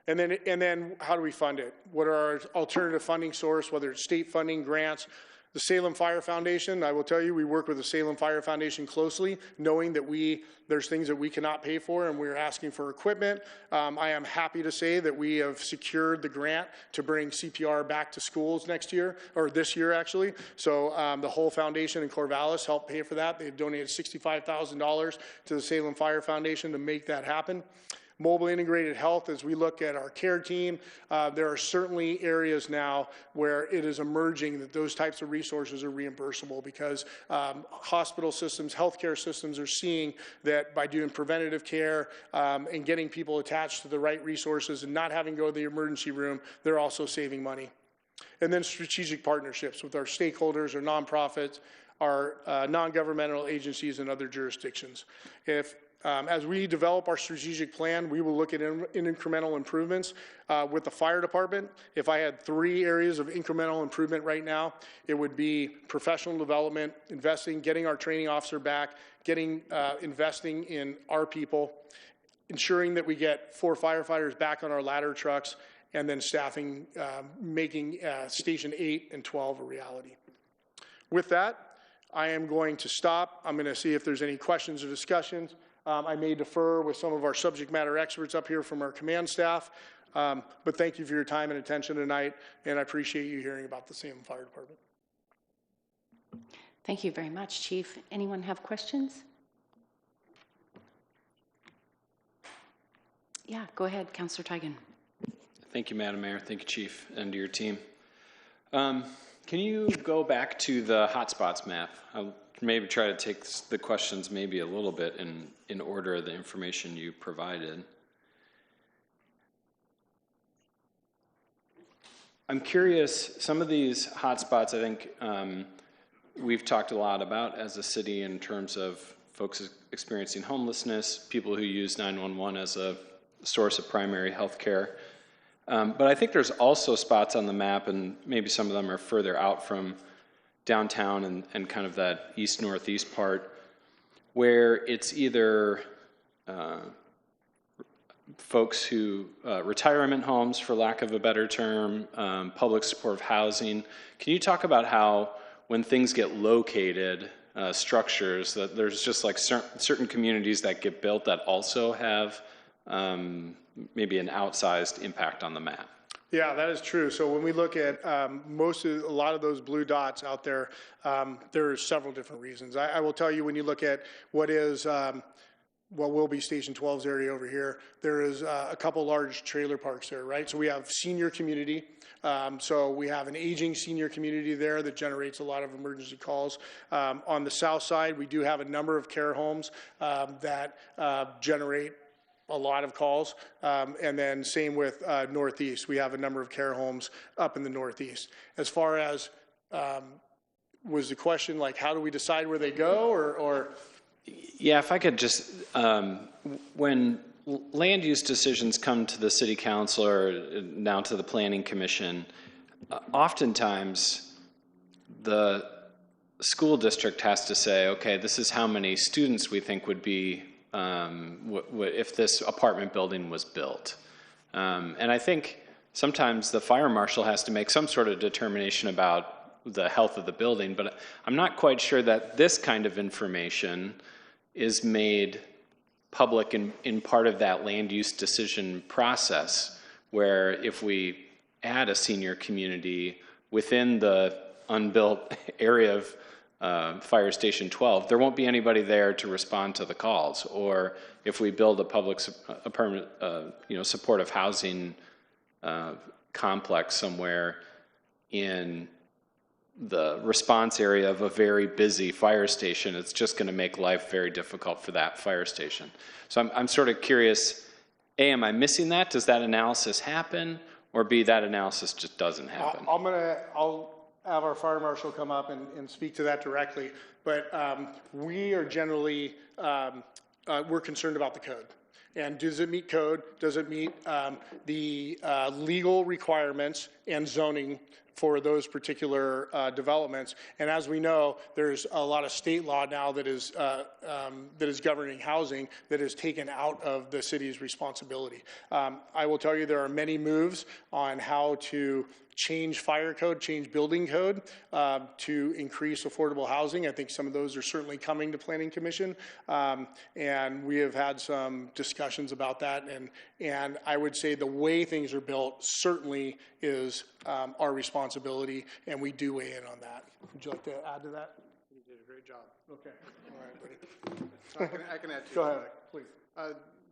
And then how do we fund it? What are our alternative funding source, whether it's state funding, grants? The Salem Fire Foundation, I will tell you, we work with the Salem Fire Foundation closely, knowing that there's things that we cannot pay for, and we're asking for equipment. I am happy to say that we have secured the grant to bring CPR back to schools next year, or this year actually. So the whole foundation in Corvallis helped pay for that. They donated $65,000 to the Salem Fire Foundation to make that happen. Mobile integrated health, as we look at our care team, there are certainly areas now where it is emerging that those types of resources are reimbursable because hospital systems, healthcare systems are seeing that by doing preventative care and getting people attached to the right resources and not having to go to the emergency room, they're also saving money. And then strategic partnerships with our stakeholders, our nonprofits, our non-governmental agencies, and other jurisdictions. As we develop our strategic plan, we will look at incremental improvements with the fire department. If I had 3 areas of incremental improvement right now, it would be professional development, getting our training officer back, investing in our people, ensuring that we get 4 firefighters back on our ladder trucks, and then staffing, making Station 8 and 12 a reality. With that, I am going to stop. I'm going to see if there's any questions or discussions. I may defer with some of our subject matter experts up here from our command staff, but thank you for your time and attention tonight, and I appreciate you hearing about the Salem Fire Department. Thank you very much, Chief. Anyone have questions? Yeah, go ahead, Councillor Tigan. Thank you, Madam Mayor. Thank you, Chief, and to your team. Can you go back to the hotspots map? I'll maybe try to take the questions maybe a little bit in order of the information you provided. I'm curious, some of these hotspots I think we've talked a lot about as a city in terms of folks experiencing homelessness, people who use 911 as a source of primary health care. But I think there's also spots on the map, and maybe some of them are further out from downtown and kind of that east-northeast part, where it's either folks who, retirement homes, for lack of a better term, public supportive housing. Can you talk about how when things get located, structures, that there's just like certain communities that get built that also have maybe an outsized impact on the map? Yeah, that is true. So when we look at a lot of those blue dots out there, there are several different reasons. I will tell you, when you look at what is what will be Station 12's area over here, there is a couple large trailer parks there, right? So we have senior community. So we have an aging senior community there that generates a lot of emergency calls. On the south side, we do have a number of care homes that generate a lot of calls. And then same with Northeast. We have a number of care homes up in the Northeast. As far as, was the question like, how do we decide where they go, or? Yeah, if I could just, when land use decisions come to the city council or now to the planning commission, oftentimes the school district has to say, okay, this is how many students we think would be if this apartment building was built. And I think sometimes the fire marshal has to make some sort of determination about the health of the building, but I'm not quite sure that this kind of information is made public in part of that land use decision process, where if we add a senior community within the unbuilt area of Fire Station 12, there won't be anybody there to respond to the calls. Or if we build a permanent, supportive housing complex somewhere in the response area of a very busy fire station, it's just going to make life very difficult for that fire station. So I'm sort of curious, A, am I missing that? Does that analysis happen? Or B, that analysis just doesn't happen? I'll have our fire marshal come up and speak to that directly. But we are generally, we're concerned about the code. And does it meet code? Does it meet the legal requirements and zoning for those particular developments? And as we know, there's a lot of state law now that is governing housing that is taken out of the city's responsibility. I will tell you, there are many moves on how to change fire code, change building code to increase affordable housing. I think some of those are certainly coming to Planning Commission, and we have had some discussions about that. And I would say the way things are built certainly is our responsibility, and we do weigh in on that. Would you like to add to that? You did a great job. Okay. All right, buddy. I can add to Go that. ahead, please.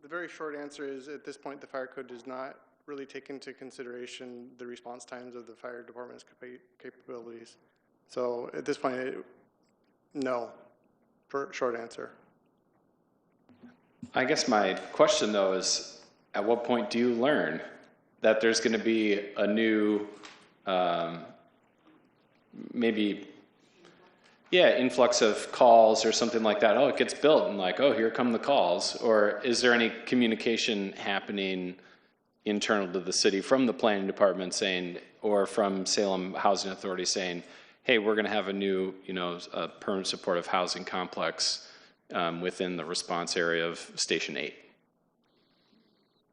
The very short answer is, at this point, the fire code does not really take into consideration the response times of the fire department's capabilities. So at this point, no, short answer. I guess my question, though, is at what point do you learn that there's going to be a new, influx of calls or something like that? Oh, it gets built, and like, oh, here come the calls. Or is there any communication happening internal to the city from the planning department saying, or from Salem Housing Authority saying, hey, we're going to have a new, a permanent supportive housing complex within the response area of Station 8?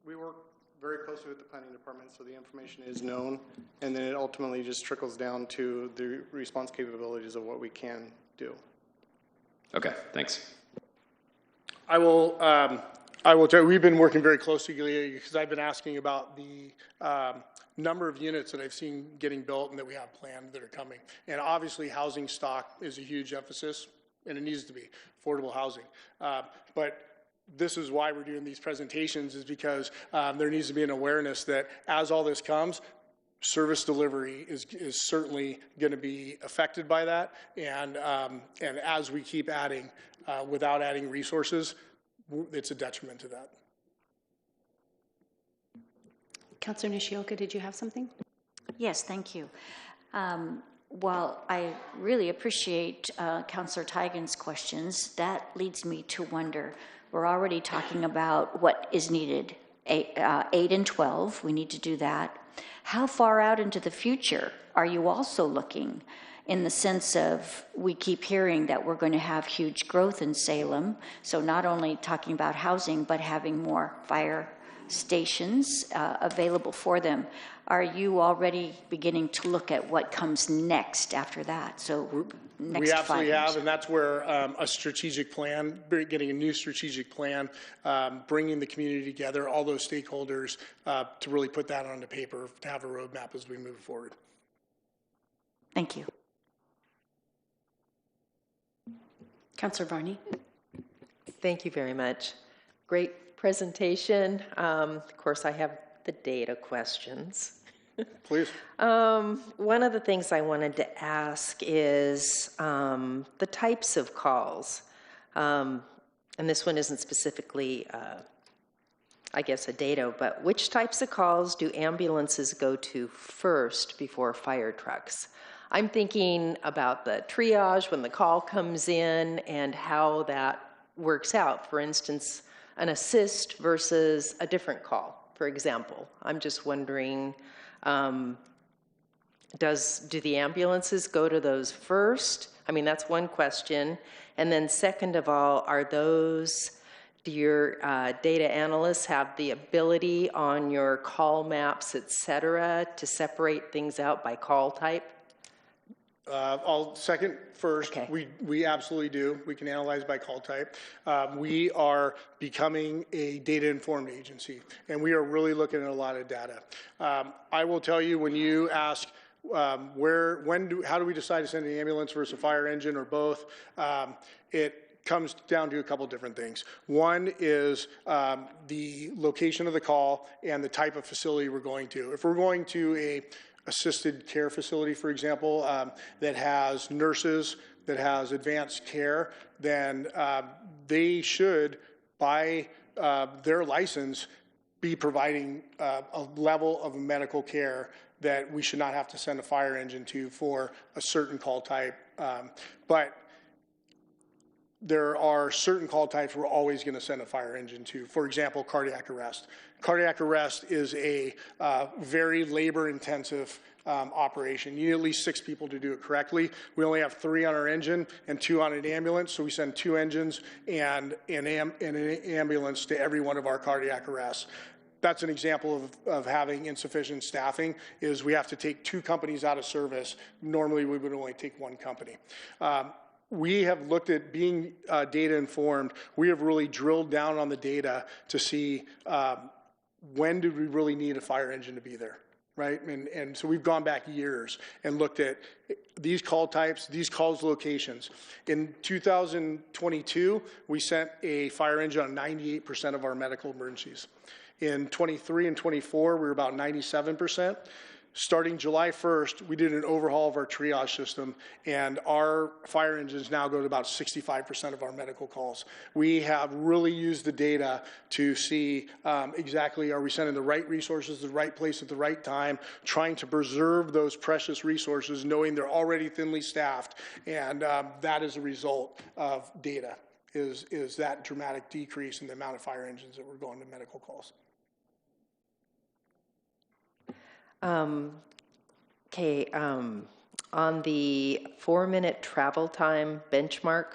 We work very closely with the planning department, so the information is known, and then it ultimately just trickles down to the response capabilities of what we can do. Okay, thanks. I will tell you, we've been working very closely because I've been asking about the number of units that I've seen getting built and that we have planned that are coming. And obviously, housing stock is a huge emphasis, and it needs to be affordable housing. But this is why we're doing these presentations, is because there needs to be an awareness that as all this comes, service delivery is certainly going to be affected by that. And as we keep adding, without adding resources, it's a detriment to that. Councilor Nishioka, did you have something? Yes, thank you. While I really appreciate Councilor Tigan's questions, that leads me to wonder, we're already talking about what is needed, 8 and 12, we need to do that. How far out into the future are you also looking? in the sense of we keep hearing that we're going to have huge growth in Salem. So not only talking about housing, but having more fire stations available for them. Are you already beginning to look at what comes next after that? So next We 5 absolutely years. have, and that's where a strategic plan, getting a new strategic plan, bringing the community together, all those stakeholders, to really put that onto paper, to have a roadmap as we move forward. Thank you. Councillor Varney? Thank you very much. Great presentation. Of course, I have the data questions. Please. One of the things I wanted to ask is the types of calls. And this one isn't specifically, I guess, a data, but which types of calls do ambulances go to first before fire trucks? I'm thinking about the triage when the call comes in and how that works out. For instance, an assist versus a different call, for example. I'm just wondering, do the ambulances go to those first? I mean, that's one question. And then second of all, do your data analysts have the ability on your call maps, et cetera, to separate things out by call type? I'll second first. Okay. We absolutely do. We can analyze by call type. We are becoming a data-informed agency, and we are really looking at a lot of data. I will tell you, when you ask how do we decide to send an ambulance versus a fire engine or both, it comes down to a couple different things. One is the location of the call and the type of facility we're going to. If we're going to a assisted care facility, for example, that has nurses, that has advanced care, then they should, by their license, be providing a level of medical care that we should not have to send a fire engine to for a certain call type. But there are certain call types we're always going to send a fire engine to. For example, cardiac arrest. Cardiac arrest is a very labor-intensive operation. You need at least 6 people to do it correctly. We only have 3 on our engine and 2 on an ambulance, so we send 2 engines and an ambulance to every one of our cardiac arrests. That's an example of having insufficient staffing, is we have to take 2 companies out of service. Normally, we would only take 1 company. We have looked at being data informed. We have really drilled down on the data to see when do we really need a fire engine to be there, right? And so we've gone back years and looked at these call types, these calls locations. In 2022, we sent a fire engine on 98% of our medical emergencies. In 23 and 24, we were about 97%. Starting July 1st, we did an overhaul of our triage system, and our fire engines now go to about 65% of our medical calls. We have really used the data to see exactly, are we sending the right resources to the right place at the right time, trying to preserve those precious resources, knowing they're already thinly staffed, and that is a result of data, is that dramatic decrease in the amount of fire engines that were going to medical calls. Okay, on the 4-minute travel time benchmark,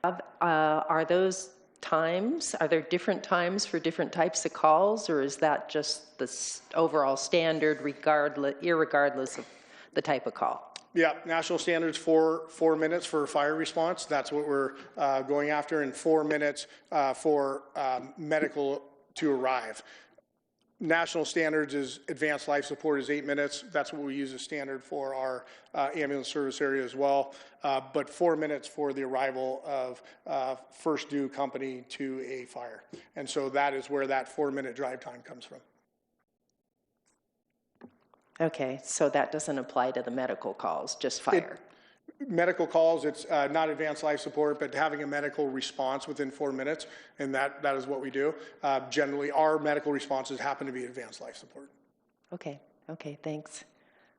are those times, are there different times for different types of calls, or is that just the overall standard irregardless of the type of call? Yeah, national standards 4 minutes for fire response. That's what we're going after, and 4 minutes for medical to arrive. National standards is advanced life support is 8 minutes. That's what we use as standard for our ambulance service area as well. But 4 minutes for the arrival of first due company to a fire. And so that is where that 4-minute drive time comes from. Okay, so that doesn't apply to the medical calls, just fire. Medical calls, it's not advanced life support, but having a medical response within 4 minutes, and that is what we do. Generally, our medical responses happen to be advanced life support. Okay, thanks.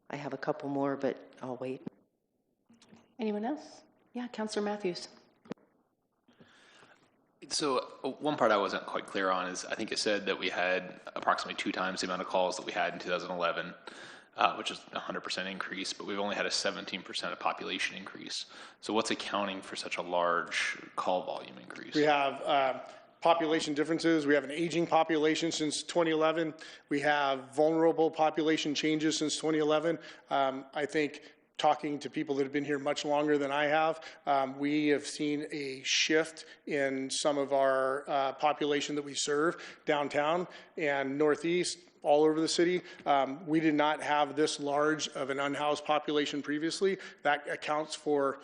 I have a couple more, but I'll wait. Anyone else? Yeah, Councillor Matthews. So one part I wasn't quite clear on is I think it said that we had approximately 2 times the amount of calls that we had in 2011. which is a 100% increase, but we've only had a 17% of population increase. So what's accounting for such a large call volume increase? We have population differences. We have an aging population since 2011. We have vulnerable population changes since 2011. I think talking to people that have been here much longer than I have, we have seen a shift in some of our population that we serve downtown and northeast, all over the city. We did not have this large of an unhoused population previously. That accounts for,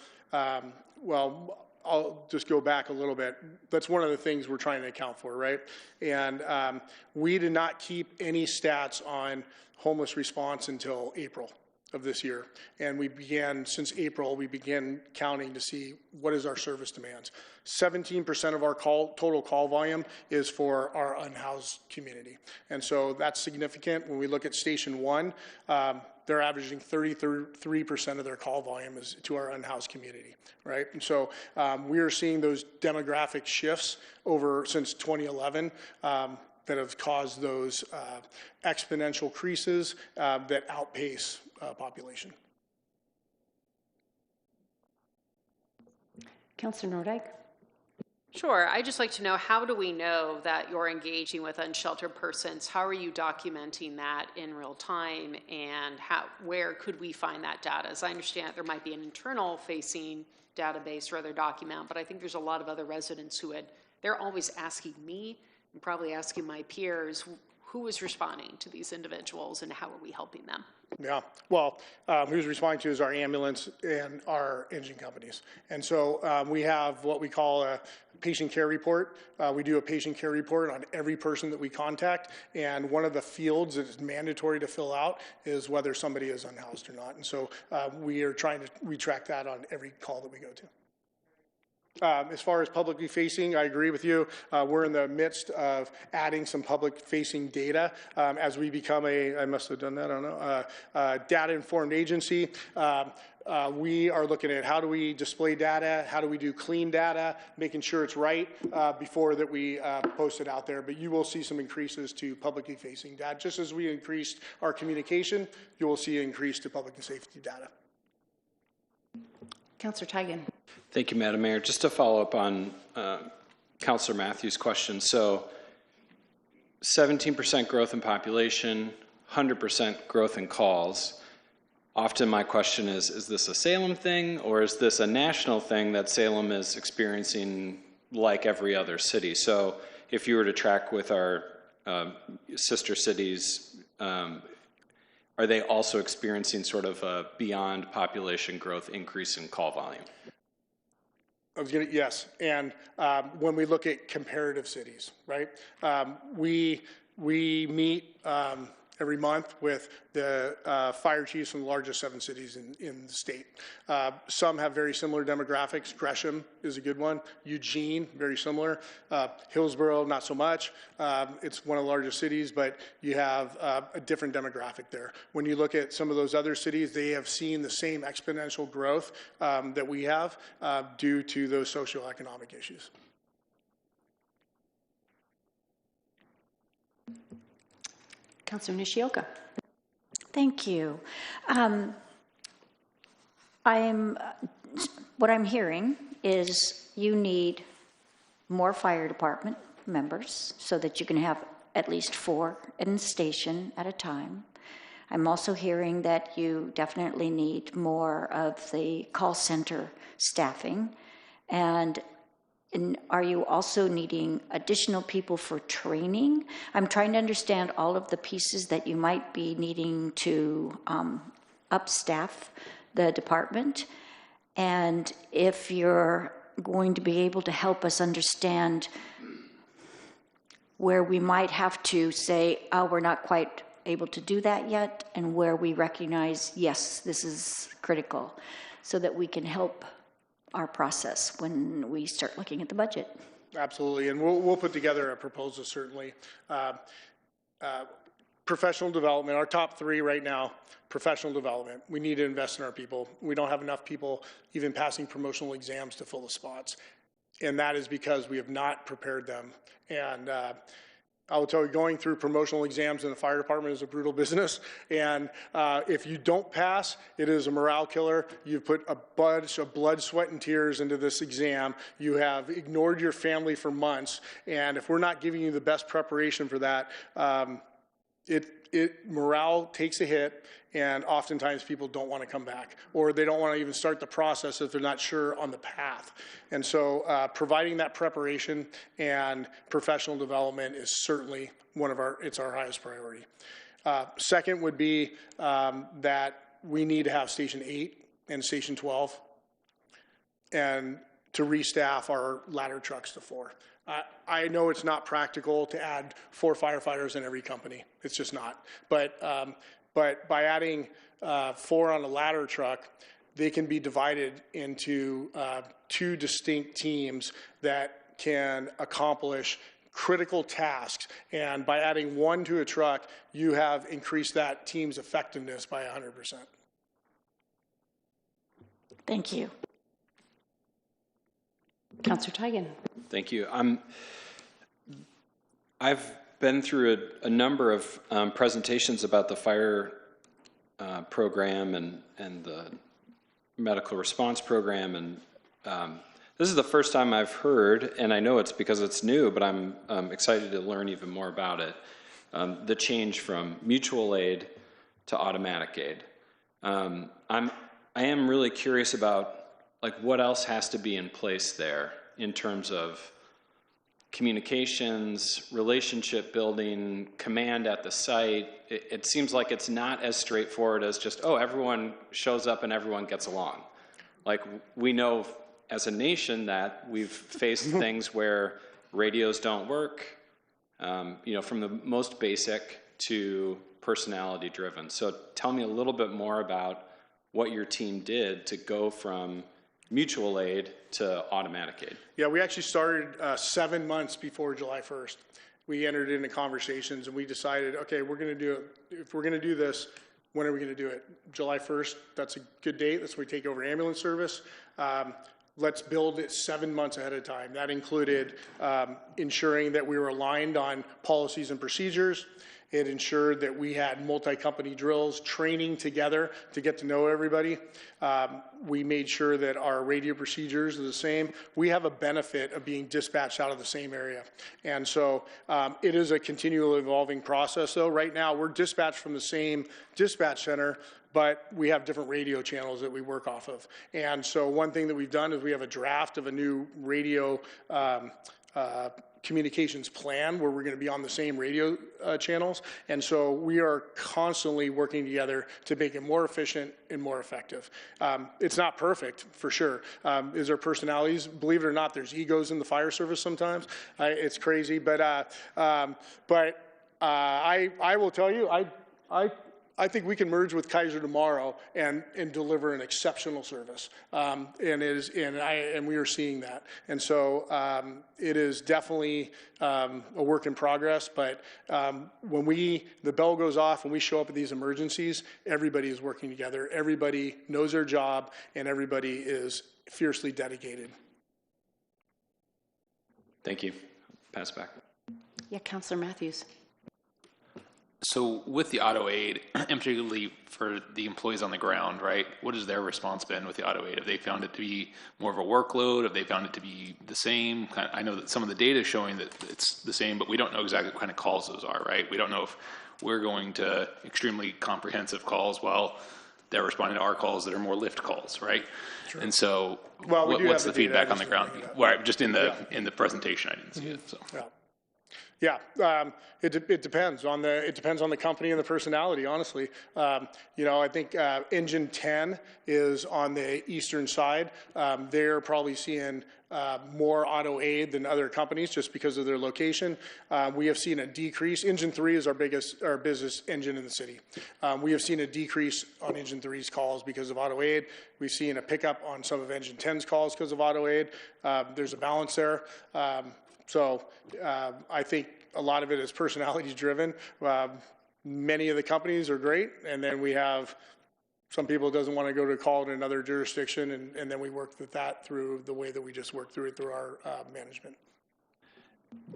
well, I'll just go back a little bit. That's one of the things we're trying to account for, right? And we did not keep any stats on homeless response until April of this year. And we began, since April, we began counting to see what is our service demands. 17% of our total call volume is for our unhoused community. And so that's significant. When we look at Station 1, they're averaging 33% of their call volume is to our unhoused community, right? And so we are seeing those demographic shifts over since 2011 that have caused those exponential increases that outpace population. Councillor Nordyke? Sure. I'd just like to know, how do we know that you're engaging with unsheltered persons? How are you documenting that in real time? And where could we find that data? As I understand it, there might be an internal facing database or other document, but I think there's a lot of other residents they're always asking me and probably asking my peers, who is responding to these individuals and how are we helping them? Yeah, well, who's responding to is our ambulance and our engine companies. And so we have what we call a patient care report. We do a patient care report on every person that we contact. And one of the fields that is mandatory to fill out is whether somebody is unhoused or not. And so we track that on every call that we go to. As far as publicly facing, I agree with you. We're in the midst of adding some public facing data as we become I must have done that, I don't know, data informed agency. We are looking at how do we display data, how do we do clean data, making sure it's right before that we post it out there. But you will see some increases to publicly facing data. Just as we increased our communication, you will see an increase to public and safety data. Councillor Tigan? Thank you, Madam Mayor. Just to follow up on Councillor Matthews' question. So 17% growth in population, 100% growth in calls. Often my question is this a Salem thing or is this a national thing that Salem is experiencing like every other city? So if you were to track with our sister cities, are they also experiencing sort of a beyond population growth increase in call volume? Yes, and when we look at comparative cities, right? We meet every month with the fire chiefs from the largest 7 cities in the state. Some have very similar demographics. Gresham is a good one. Eugene, very similar. Hillsborough, not so much. It's one of the largest cities, but you have a different demographic there. When you look at some of those other cities, they have seen the same exponential growth that we have due to those socioeconomic issues. Councillor Nishioka? Thank you. What I'm hearing is you need more fire department members so that you can have at least 4 in the station at a time. I'm also hearing that you definitely need more of the call center staffing. And are you also needing additional people for training? I'm trying to understand all of the pieces that you might be needing to upstaff the department. And if you're going to be able to help us understand where we might have to say, oh, we're not quite able to do that yet, and where we recognize, yes, this is critical, so that we can help our process when we start looking at the budget. Absolutely, and we'll put together a proposal, certainly. Professional development, our top 3 right now, professional development. We need to invest in our people. We don't have enough people even passing promotional exams to fill the spots. And that is because we have not prepared them. And I will tell you, going through promotional exams in the fire department is a brutal business. And if you don't pass, it is a morale killer. You've put a bunch of blood, sweat, and tears into this exam. You have ignored your family for months. And if we're not giving you the best preparation for that, morale takes a hit, and oftentimes people don't want to come back, or they don't want to even start the process if they're not sure on the path. And so providing that preparation and professional development is certainly it's our highest priority. Second would be that we need to have Station 8 and Station 12 and to restaff our ladder trucks to 4. I know it's not practical to add 4 firefighters in every company. It's just not. But by adding 4 on a ladder truck, they can be divided into 2 distinct teams that can accomplish critical tasks. And by adding 1 to a truck, you have increased that team's effectiveness by 100%. Thank you. Councillor Tigan. Thank you. I've been through a number of presentations about the fire program and the medical response program, and this is the first time I've heard, and I know it's because it's new, but I'm excited to learn even more about it, the change from mutual aid to automatic aid. I am really curious about what else has to be in place there in terms of communications, relationship building, command at the site. It seems like it's not as straightforward as just, everyone shows up and everyone gets along. We know as a nation that we've faced things where radios don't work, from the most basic to personality driven. So tell me a little bit more about what your team did to go from mutual aid to automatic aid. Yeah, we actually started 7 months before July 1st. We entered into conversations and we decided, okay, we're going to do it. If we're going to do this, when are we going to do it? July 1st, that's a good date. That's when we take over ambulance service. Let's build it 7 months ahead of time. That included ensuring that we were aligned on policies and procedures. It ensured that we had multi-company drills, training together to get to know everybody. We made sure that our radio procedures are the same. We have a benefit of being dispatched out of the same area. And so it is a continually evolving process, though. Right now, we're dispatched from the same dispatch center, but we have different radio channels that we work off of. And so one thing that we've done is we have a draft of a new radio communications plan where we're going to be on the same radio channels. And so we are constantly working together to make it more efficient and more effective. It's not perfect, for sure. Is there personalities? Believe it or not, there's egos in the fire service sometimes. It's crazy, but I will tell you, I think we can merge with Kaiser tomorrow and deliver an exceptional service, and we are seeing that. And so it is definitely a work in progress. But when the bell goes off and we show up at these emergencies, everybody is working together. Everybody knows their job, and everybody is fiercely dedicated. Thank you. Pass back. Yeah, Councillor Matthews. So with the auto aid, and particularly for the employees on the ground, right, what has their response been with the auto aid? Have they found it to be more of a workload? Have they found it to be the same? I know that some of the data is showing that it's the same, but we don't know exactly what kind of calls those are, right? We don't know if we're going to extremely comprehensive calls while they're responding to our calls that are more lift calls, right? Sure. And so what's the feedback on the ground? Well, just in the presentation, I didn't see it. So. Yeah. Yeah, it depends on the company and the personality. Honestly, I think Engine 10 is on the eastern side. They're probably seeing more auto aid than other companies just because of their location. We have seen a decrease. Engine 3 is our business engine in the city. We have seen a decrease on Engine 3's calls because of auto aid. We've seen a pickup on some of Engine 10's calls because of auto aid. There's a balance there. So I think a lot of it is personality driven. Many of the companies are great, and then we have some people doesn't want to go to call in another jurisdiction, and then we work with that through the way that we just work through it through our management.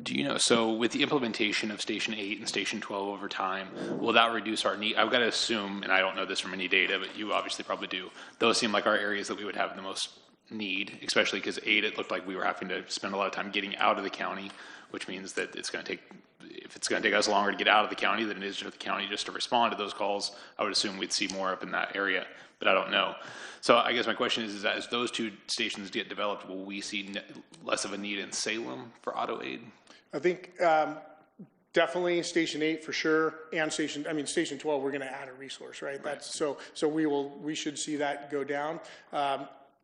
Do you know, so with the implementation of Station 8 and Station 12 over time, will that reduce our need? I've got to assume, and I don't know this from any data, but you obviously probably do, those seem like our areas that we would have the most need, especially because 8, it looked like we were having to spend a lot of time getting out of the county, which means that it's going to take, if it's going to take us longer to get out of the county than it is for the county just to respond to those calls, I would assume we'd see more up in that area, but I don't know. So I guess my question is that as those 2 stations get developed, will we see less of a need in Salem for auto aid? I think definitely Station 8 for sure, and Station 12, we're going to add a resource, right? That's so we should see that go down.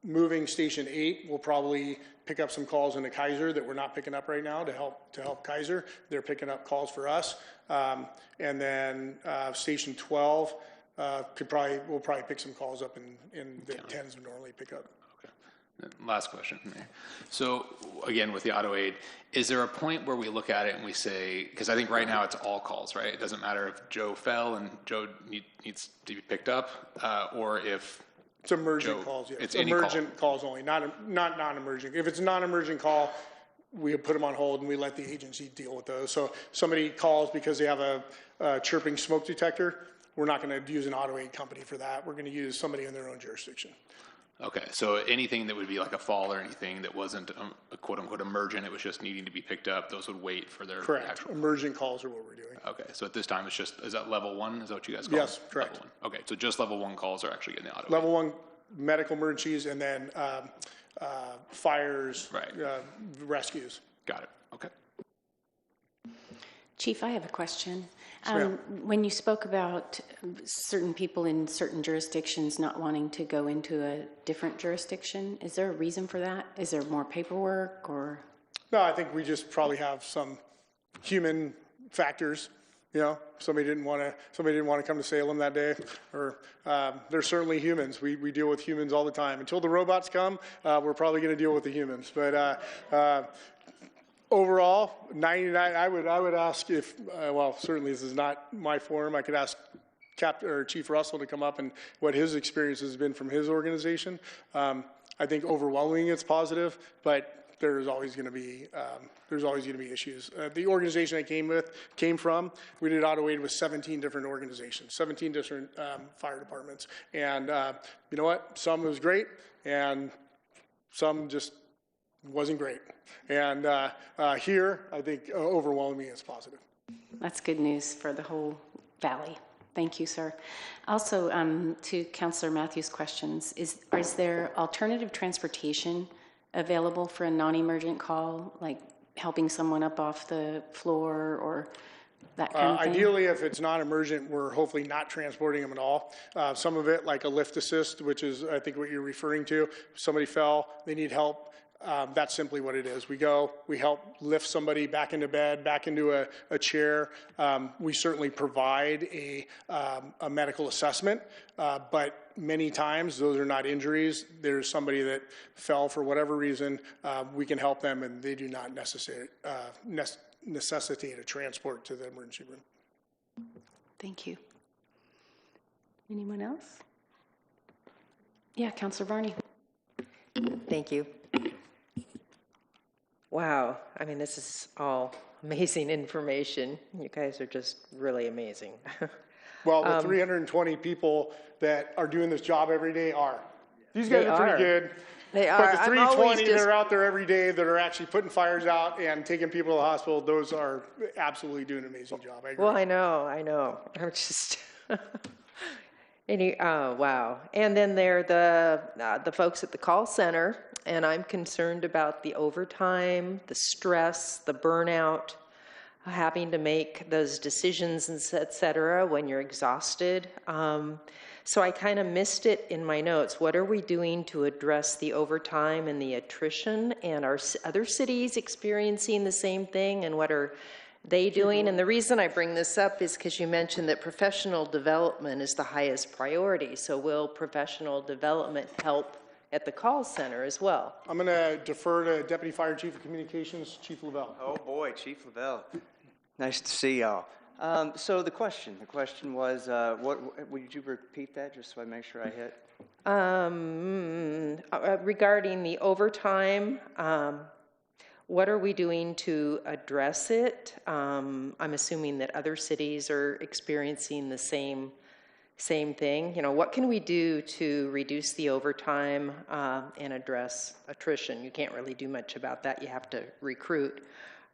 Moving Station 8 will probably pick up some calls in the Kaiser that we're not picking up right now to help Kaiser. They're picking up calls for us, and then Station 12 we'll probably pick some calls up in the 10s would normally pick up. Last question from there. So again, with the auto aid, is there a point where we look at it and we say, because I think right now it's all calls, right? It doesn't matter if Joe fell and Joe needs to be picked up, or if it's emergent calls. Yeah, it's emergent calls only, not non-emergent. If it's a non-emergent call, we put them on hold and we let the agency deal with those. So somebody calls because they have a chirping smoke detector, we're not going to use an auto aid company for that. We're going to use somebody in their own jurisdiction. Okay, so anything that would be like a fall or anything that wasn't a quote-unquote emergent, it was just needing to be picked up, those would wait for their correct. Actual... Emergent calls are what we're doing. Okay, so at this time it's just, is that level 1? Is that what you guys call it? Yes, correct. Level 1. Okay, so just level 1 calls are actually getting the auto. Level 1 medical emergencies, and then fires, right. Rescues. Got it, okay. Chief, I have a question. Yes, when you spoke about certain people in certain jurisdictions not wanting to go into a different jurisdiction, is there a reason for that? Is there more paperwork or? No, I think we just probably have some human factors. You know, somebody didn't want to come to Salem that day, or they're certainly humans. We deal with humans all the time. Until the robots come, we're probably going to deal with the humans. But overall, 99. I would ask if well, certainly this is not my forum. I could ask Chief Russell to come up and what his experience has been from his organization. I think overwhelmingly it's positive, but there's always going to be issues. The organization I came from, we did auto aid with 17 different organizations, 17 different fire departments, and you know what? Some was great, and some just wasn't great. And here, I think overwhelmingly it's positive. That's good news for the whole valley. Thank you, sir. Also, to Councillor Matthews' questions, is there alternative transportation available for a non-emergent call, like helping someone up off the floor or that kind of thing? Ideally, if it's not emergent, we're hopefully not transporting them at all. Some of it, like a lift assist, which is I think what you're referring to. If somebody fell, they need help. That's simply what it is. We go, we help lift somebody back into bed, back into a chair. We certainly provide a medical assessment, but many times those are not injuries. There's somebody that fell for whatever reason. We can help them, and they do not necessitate a transport to the emergency room. Thank you. Anyone else? Yeah, Councillor Varney. Thank you. Wow, I mean, this is all amazing information. You guys are just really amazing. Well, the 320 people that are doing this job every day are. These guys are pretty good. They are. But the 320 that are out there every day that are actually putting fires out and taking people to the hospital, those are absolutely doing an amazing job. I agree. Well, I know. I'm just... wow. And then there are the folks at the call center, and I'm concerned about the overtime, the stress, the burnout, having to make those decisions, and et cetera, when you're exhausted. So I kind of missed it in my notes. What are we doing to address the overtime and the attrition? And are other cities experiencing the same thing? And what are they doing? And the reason I bring this up is because you mentioned that professional development is the highest priority. So will professional development help at the call center as well? I'm going to defer to Deputy Fire Chief of Communications, Chief Lavelle. Oh boy, Chief Lavelle. Nice to see y'all. So the question was, would you repeat that just so I make sure I hit? Regarding the overtime, What are we doing to address it? I'm assuming that other cities are experiencing the same thing. You know, what can we do to reduce the overtime and address attrition? You can't really do much about that. You have to recruit.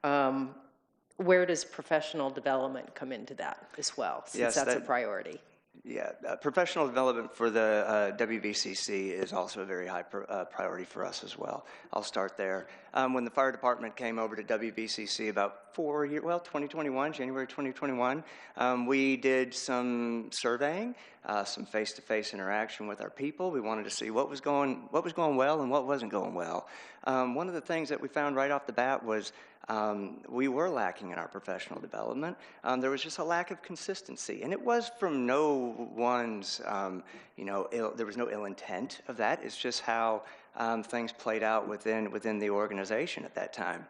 Where does professional development come into that as well, since Yes, that's a priority? Yeah, professional development for the WVCC is also a very high priority for us as well. I'll start there. When the fire department came over to WVCC about 2021, January 2021, we did some surveying, some face-to-face interaction with our people. We wanted to see what was going well and what wasn't going well. One of the things that we found right off the bat was we were lacking in our professional development. There was just a lack of consistency, and it was from no one's, there was no ill intent of that. It's just how things played out within the organization at that time.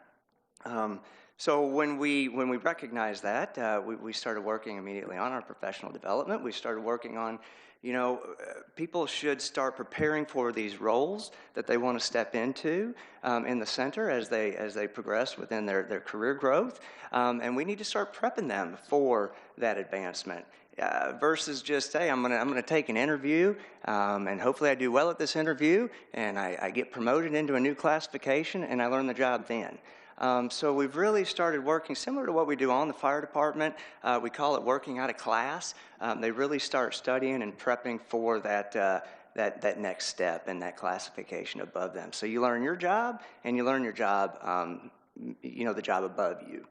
So when we recognized that, we started working immediately on our professional development. We started working on, people should start preparing for these roles that they want to step into in the center as they progress within their career growth, and we need to start prepping them for that advancement. Versus just, hey, I'm gonna take an interview, and hopefully I do well at this interview, and I get promoted into a new classification, and I learn the job then. So we've really started working similar to what we do on the fire department. We call it working out of class. They really start studying and prepping for that next step and that classification above them. So you learn your job, and you learn your job, the job above you.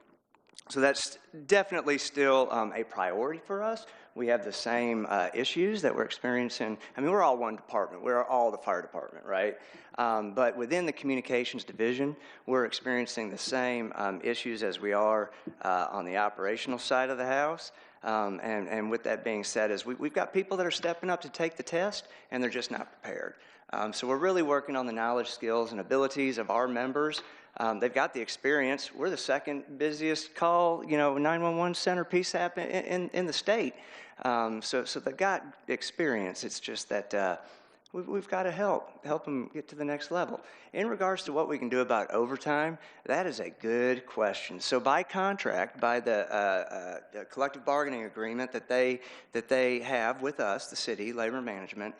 So that's definitely still a priority for us. We have the same issues that we're experiencing. I mean, we're all one department. We're all the fire department, right? But within the communications division, we're experiencing the same issues as we are on the operational side of the house. And with that being said, we've got people that are stepping up to take the test, and they're just not prepared. So we're really working on the knowledge, skills, and abilities of our members. They've got the experience. We're the second busiest call, 911 center PSAP in the state. So they've got experience. It's just that we've got to help them get to the next level. In regards to what we can do about overtime, that is a good question. So by contract, by the collective bargaining agreement that they have with us, the city, labor management,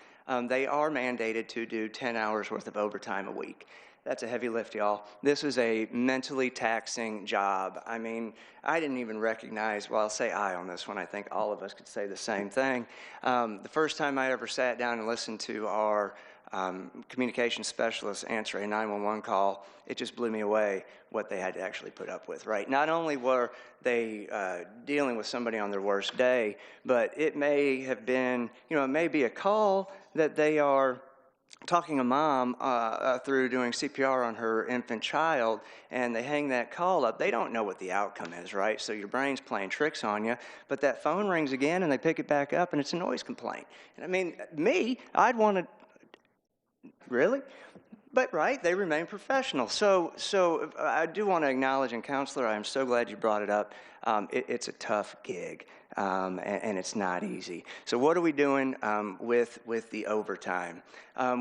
they are mandated to do 10 hours worth of overtime a week. That's a heavy lift, y'all. This is a mentally taxing job. I mean, I didn't even recognize, well, I'll say I on this one. I think all of us could say the same thing. The first time I ever sat down and listened to our communication specialist answer a 911 call, it just blew me away what they had to actually put up with, right? Not only were they dealing with somebody on their worst day, but it may have been, it may be a call that they are talking a mom through doing CPR on her infant child, and they hang that call up. They don't know what the outcome is, right? So your brain's playing tricks on you, but that phone rings again, and they pick it back up, and it's a noise complaint. And I mean, I'd want to, really? But right, they remain professional. So I do want to acknowledge, and Counselor, I am so glad you brought it up. It's a tough gig, and it's not easy. So what are we doing with the overtime?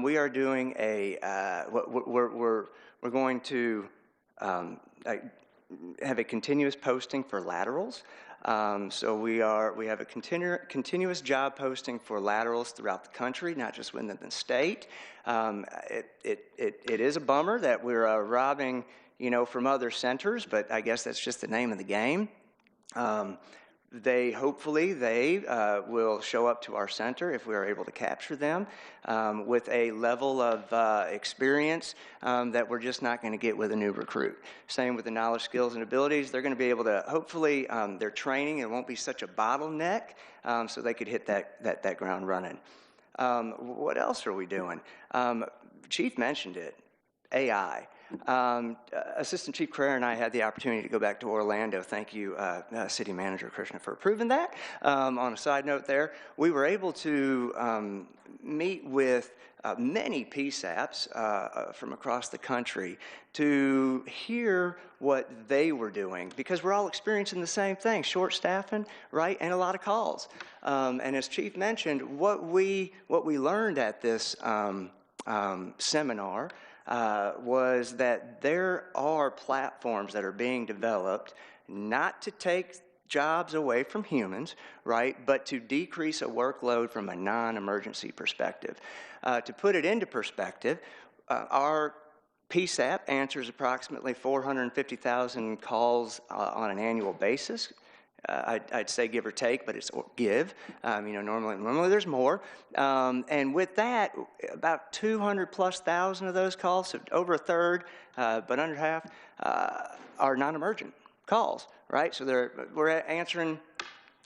We are doing we're going to have a continuous posting for laterals. So we have a continuous job posting for laterals throughout the country, not just within the state. It is a bummer that we're robbing, from other centers, but I guess that's just the name of the game. They will show up to our center if we are able to capture them with a level of experience that we're just not going to get with a new recruit. Same with the knowledge, skills, and abilities. They're going to be able to, hopefully, their training, it won't be such a bottleneck, so they could hit that ground running. What else are we doing? Chief mentioned it, AI. Assistant Chief Carrera and I had the opportunity to go back to Orlando. Thank you, City Manager Krishna, for approving that. On a side note there, we were able to meet with many PSAPs from across the country to hear what they were doing, because we're all experiencing the same thing, short staffing, right, and a lot of calls. And as Chief mentioned, what we learned at this seminar was that there are platforms that are being developed not to take jobs away from humans, right, but to decrease a workload from a non-emergency perspective. To put it into perspective, our PSAP answers approximately 450,000 calls on an annual basis. I'd say give or take, but it's give. Normally there's more. And with that, about 200,000+ of those calls, so over a third, but under half, are non-emergent calls, right? So we're answering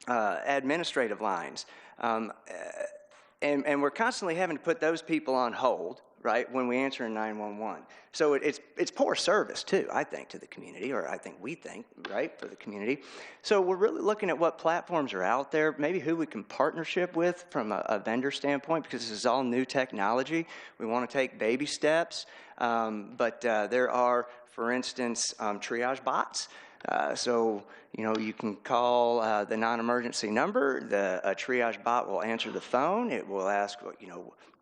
administrative lines. And we're constantly having to put those people on hold, right, when we answer in 911. So it's poor service, too, I think, to the community, or I think we think, right, for the community. So we're really looking at what platforms are out there, maybe who we can partnership with from a vendor standpoint, because this is all new technology. We want to take baby steps, but there are, for instance, triage bots. So, you can call the non-emergency number. A triage bot will answer the phone. It will ask,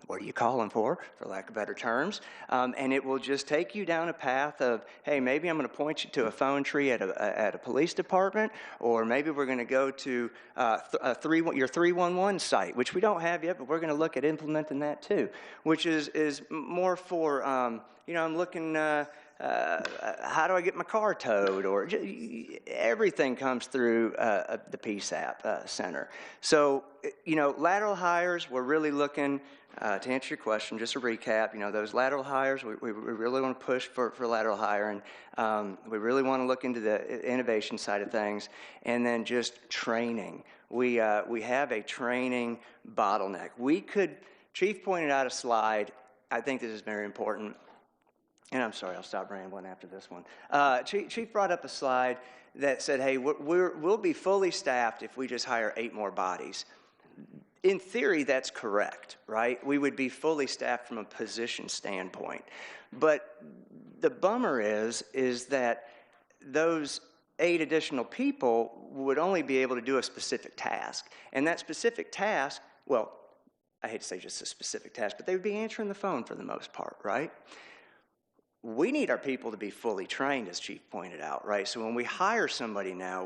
what are you calling for lack of better terms? And it will just take you down a path of, hey, maybe I'm going to point you to a phone tree at a police department, or maybe we're going to go to your 311 site, which we don't have yet, but we're going to look at implementing that too, which is more for, I'm looking, how do I get my car towed? Or everything comes through the PSAP center. So, lateral hires, we're really looking, to answer your question, just a recap, those lateral hires, we really want to push for lateral hiring. We really want to look into the innovation side of things, and then just training. We have a training bottleneck. Chief pointed out a slide. I think this is very important. And I'm sorry, I'll stop rambling after this one. Chief brought up a slide that said, hey, we'll be fully staffed if we just hire 8 more bodies. In theory, that's correct, right? We would be fully staffed from a position standpoint. But the bummer is that those 8 additional people would only be able to do a specific task. And that specific task, well, I hate to say just a specific task, but they would be answering the phone for the most part, right? We need our people to be fully trained, as Chief pointed out, right? So when we hire somebody now,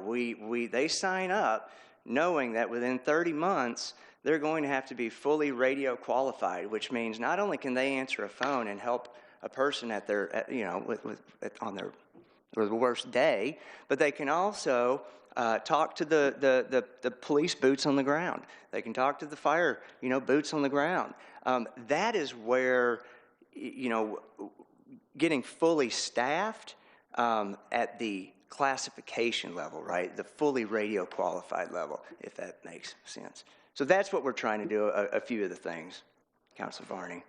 they sign up knowing that within 30 months, they're going to have to be fully radio qualified, which means not only can they answer a phone and help a person on their worst day, but they can also talk to the police boots on the ground. They can talk to the fire, boots on the ground. That is where, getting fully staffed at the classification level, right? The fully radio qualified level, if that makes sense. So that's what we're trying to do, a few of the things, Councilor Varney.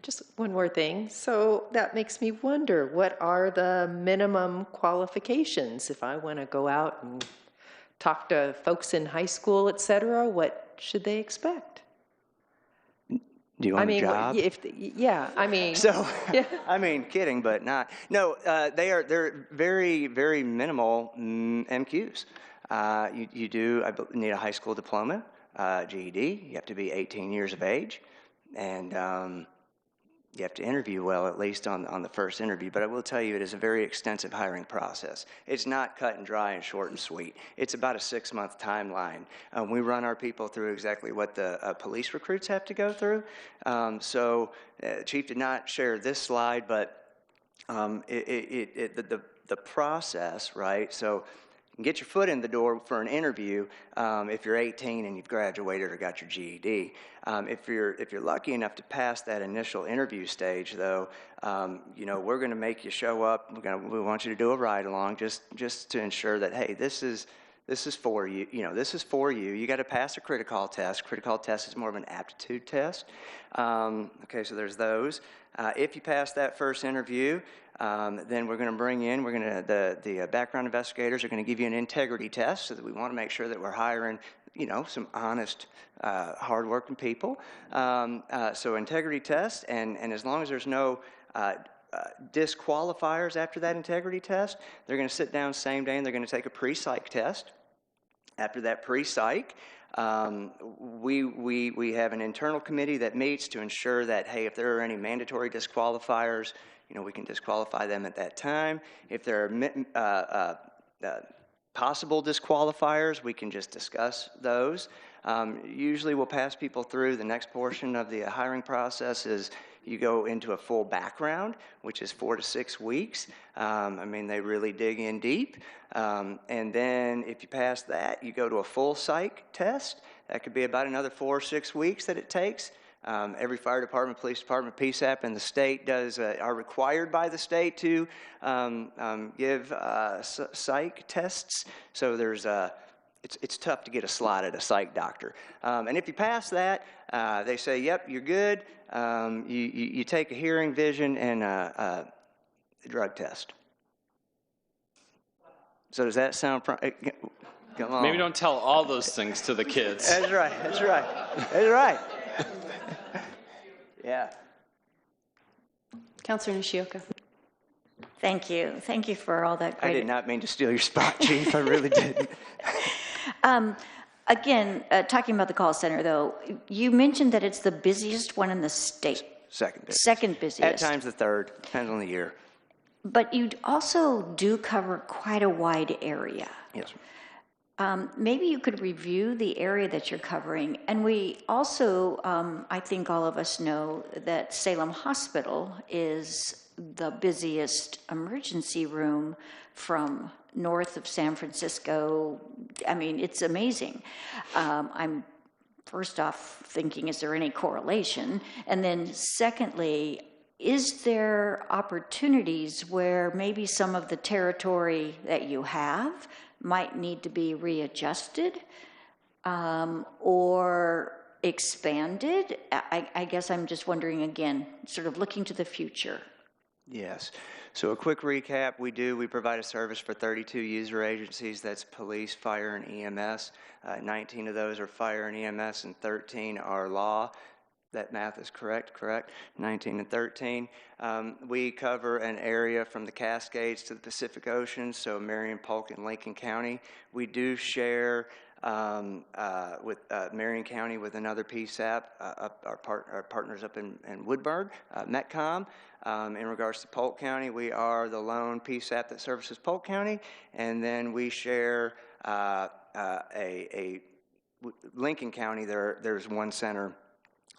Just one more thing. So that makes me wonder, what are the minimum qualifications? If I want to go out and talk to folks in high school, et cetera, what should they expect? Do you want a job? So, yeah. Kidding, but not. No, they're very, very minimal MQs. You do need a high school diploma, GED. You have to be 18 years of age, and you have to interview well, at least on the first interview. But I will tell you, it is a very extensive hiring process. It's not cut and dry and short and sweet. It's about a 6-month timeline. We run our people through exactly what the police recruits have to go through. Chief did not share this slide, but the process, right? So you can get your foot in the door for an interview if you're 18 and you've graduated or got your GED. If you're lucky enough to pass that initial interview stage, though, we're going to make you show up. We want you to do a ride along just to ensure that, hey, this is for you. This is for you. You got to pass a critical test. Critical test is more of an aptitude test. Okay, so there's those. If you pass that first interview, then we're going to bring in, the background investigators are going to give you an integrity test, so that we want to make sure that we're hiring, some honest, hardworking people. So integrity test, and as long as there's no disqualifiers after that integrity test, they're going to sit down same day and they're going to take a pre-psych test. After that pre-psych, we have an internal committee that meets to ensure that, hey, if there are any mandatory disqualifiers, we can disqualify them at that time. If there are possible disqualifiers, we can just discuss those. Usually we'll pass people through. The next portion of the hiring process is you go into a full background, which is 4 to 6 weeks. They really dig in deep. And then if you pass that, you go to a full psych test. That could be about another 4 or 6 weeks that it takes. Every fire department, police department, PSAP, and the state are required by the state to give psych tests. So it's tough to get a slot at a psych doctor. And if you pass that, they say, yep, you're good. You take a hearing, vision, and a drug test. So does that sound? Come on. Maybe don't tell all those things to the kids. That's right. That's right. That's right. Yeah. Councilor Nishioka. Thank you. Thank you for all that great. I did not mean to steal your spot, Chief. I really didn't. Again, talking about the call center, though, you mentioned that it's the busiest one in the state. Second busiest. Second busiest. At times the third. Depends on the year. But you also do cover quite a wide area. Yes. Maybe you could review the area that you're covering. And we also, I think all of us know that Salem Hospital is the busiest emergency room from north of San Francisco. It's amazing. I'm first off thinking, is there any correlation? And then secondly, is there opportunities where maybe some of the territory that you have might need to be readjusted or expanded? I guess I'm just wondering again, sort of looking to the future. Yes. So a quick recap, we provide a service for 32 user agencies. That's police, fire, and EMS. 19 of those are fire and EMS, and 13 are law. That math is correct? 19 and 13. We cover an area from the Cascades to the Pacific Ocean, so Marion, Polk, and Lincoln County. We do share with Marion County with another PSAP, our partners up in Woodburn, Metcom. In regards to Polk County, we are the lone PSAP that services Polk County, and then we share Lincoln County. There's one center.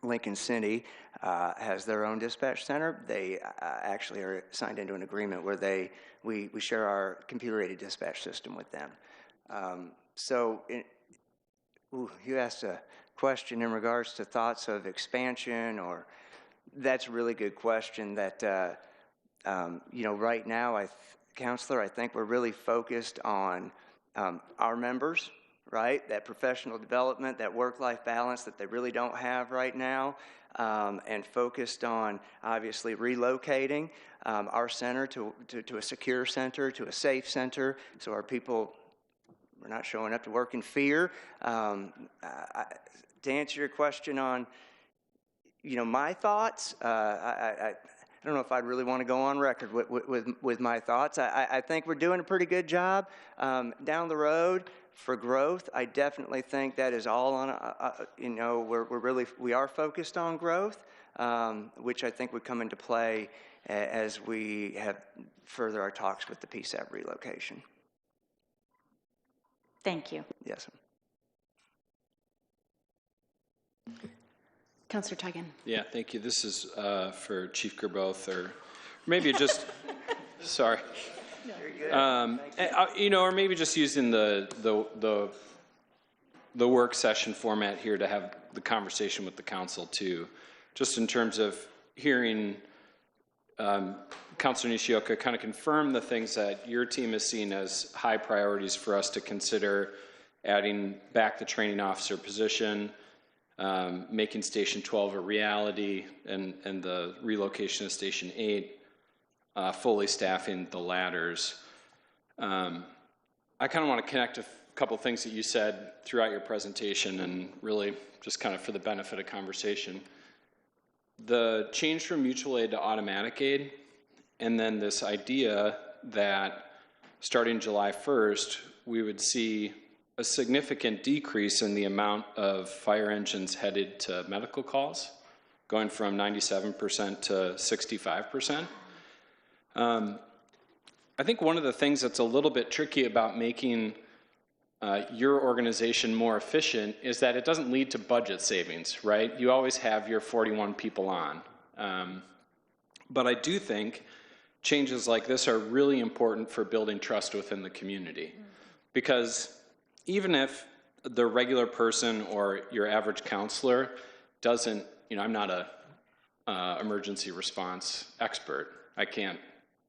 Lincoln City has their own dispatch center. They actually are signed into an agreement where we share our computer-aided dispatch system with them. You asked a question in regards to thoughts of expansion, or that's a really good question that, right now, Counselor, I think we're really focused on our members, right? That professional development, that work-life balance that they really don't have right now, and focused on obviously relocating our center to a secure center, to a safe center, so our people are not showing up to work in fear. To answer your question on, my thoughts, I don't know if I'd really want to go on record with my thoughts. I think we're doing a pretty good job down the road. For growth, I definitely think that is all on, we are focused on growth, which I think would come into play as we have further our talks with the PSAP relocation. Thank you. Yes. Councilor Tigan. Yeah, thank you. This is for Chief Gerboth, or maybe just, sorry. Or maybe just using the work session format here to have the conversation with the council too, just in terms of hearing Councilor Nishioka kind of confirm the things that your team has seen as high priorities for us to consider, adding back the training officer position, making Station 12 a reality, and the relocation of Station 8, fully staffing the ladders. I kind of want to connect a couple things that you said throughout your presentation, and really just kind of for the benefit of conversation. The change from mutual aid to automatic aid, and then this idea that starting July 1st, we would see a significant decrease in the amount of fire engines headed to medical calls, going from 97% to 65%. I think one of the things that's a little bit tricky about making your organization more efficient is that it doesn't lead to budget savings, right? You always have your 41 people on. But I do think changes like this are really important for building trust within the community. Because even if the regular person or your average counselor doesn't, I'm not a emergency response expert. I can't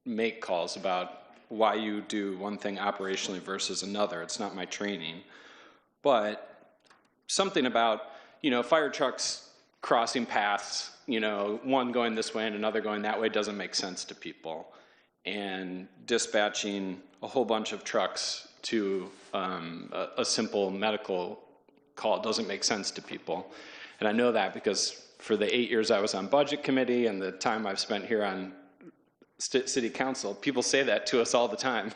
make calls about why you do one thing operationally versus another. It's not my training. But something about, fire trucks crossing paths, one going this way and another going that way doesn't make sense to people. And dispatching a whole bunch of trucks to a simple medical call doesn't make sense to people. And I know that because for the 8 years I was on budget committee and the time I've spent here on city council, people say that to us all the time.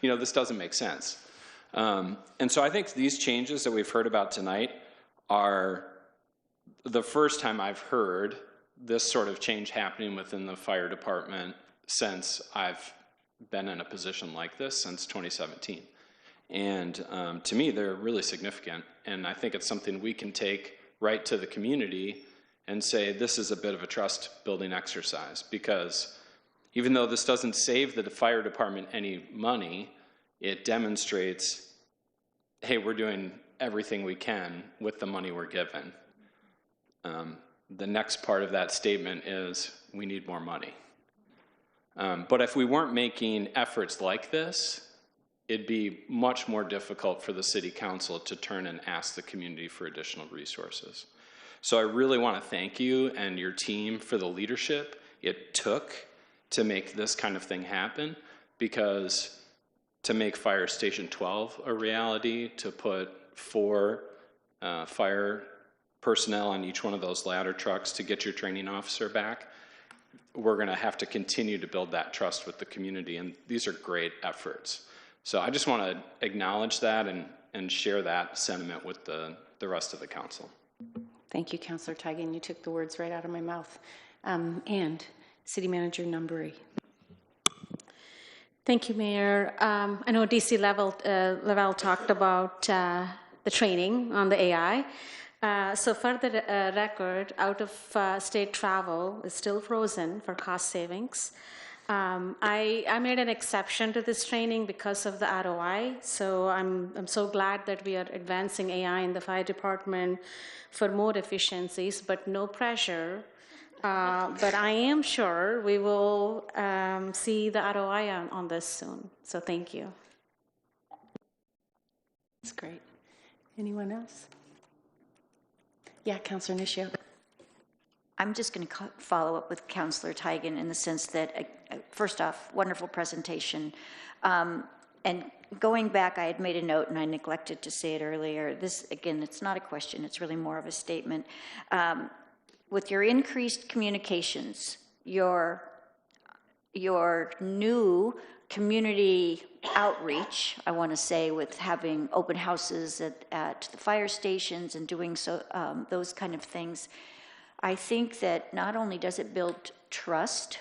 This doesn't make sense. And so I think these changes that we've heard about tonight are the first time I've heard this sort of change happening within the fire department since I've been in a position like this since 2017. And to me, they're really significant. And I think it's something we can take right to the community and say, this is a bit of a trust building exercise, because even though this doesn't save the fire department any money, it demonstrates, hey, we're doing everything we can with the money we're given. The next part of that statement is we need more money. But if we weren't making efforts like this, it'd be much more difficult for the city council to turn and ask the community for additional resources. So I really want to thank you and your team for the leadership it took to make this kind of thing happen, because to make Fire Station 12 a reality, to put 4 fire personnel on each one of those ladder trucks to get your training officer back, we're going to have to continue to build that trust with the community, and these are great efforts. So I just want to acknowledge that and share that sentiment with the rest of the council. Thank you, Councilor Teigen. You took the words right out of my mouth. And City Manager Numbery. Thank you, Mayor. I know DC Lavelle talked about the training on the AI. So for the record, out-of-state travel is still frozen for cost savings. I made an exception to this training because of the ROI. So I'm so glad that we are advancing AI in the fire department for more efficiencies, but no pressure. But I am sure we will see the ROI on this soon. So thank you. That's great. Anyone else? Yeah, Councilor Nishio. I'm just going to follow up with Councilor Teigen in the sense that, first off, wonderful presentation. And going back, I had made a note, and I neglected to say it earlier. This, again, it's not a question. It's really more of a statement. With your increased communications, your new community outreach, I want to say, with having open houses at the fire stations and doing so those kind of things, I think that not only does it build trust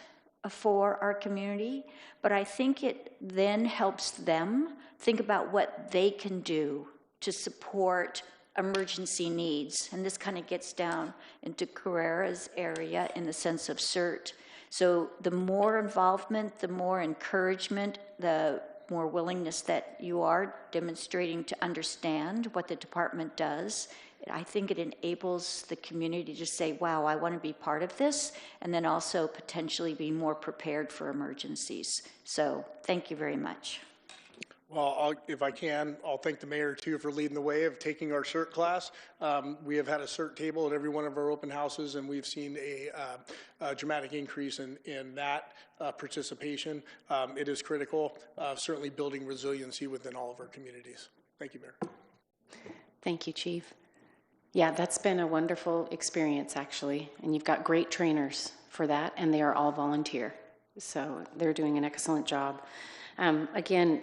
for our community, but I think it then helps them think about what they can do to support emergency needs. And this kind of gets down into Carrera's area in the sense of CERT. So the more involvement, the more encouragement, the more willingness that you are demonstrating to understand what the department does, I think it enables the community to say, wow, I want to be part of this, and then also potentially be more prepared for emergencies. So thank you very much. Well, if I can, I'll thank the mayor too for leading the way of taking our CERT class. We have had a CERT table at every one of our open houses, and we've seen a dramatic increase in that participation. It is critical, certainly building resiliency within all of our communities. Thank you, Mayor. Thank you, Chief. Yeah, that's been a wonderful experience, actually, and you've got great trainers for that, and they are all volunteer. So they're doing an excellent job. Again,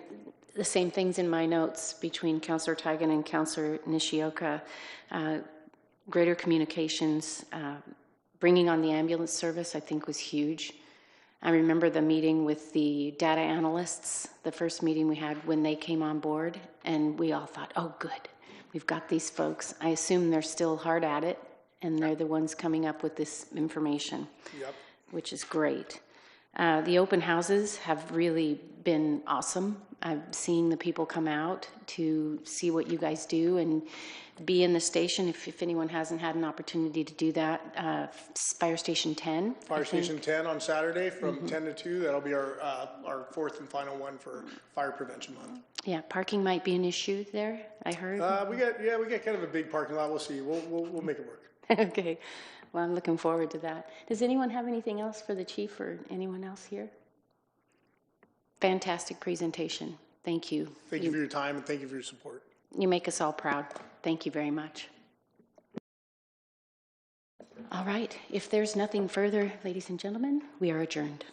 the same things in my notes between Councillor Tigan and Councillor Nishioka. Greater communications, bringing on the ambulance service, I think was huge. I remember the meeting with the data analysts, the first meeting we had when they came on board, and we all thought, oh, good, we've got these folks. I assume they're still hard at it, and they're the ones coming up with this information, which is great. The open houses have really been awesome. I've seen the people come out to see what you guys do and be in the station if anyone hasn't had an opportunity to do that. Fire Station 10. Fire Station 10 on Saturday from 10 to 2. That'll be our fourth and final one for Fire Prevention Month. Yeah, parking might be an issue there, I heard. We got kind of a big parking lot. We'll see. We'll make it work. Okay. Well, I'm looking forward to that. Does anyone have anything else for the chief or anyone else here? Fantastic presentation. Thank you. Thank you for your time and thank you for your support. You make us all proud. Thank you very much. All right. If there's nothing further, ladies and gentlemen, we are adjourned.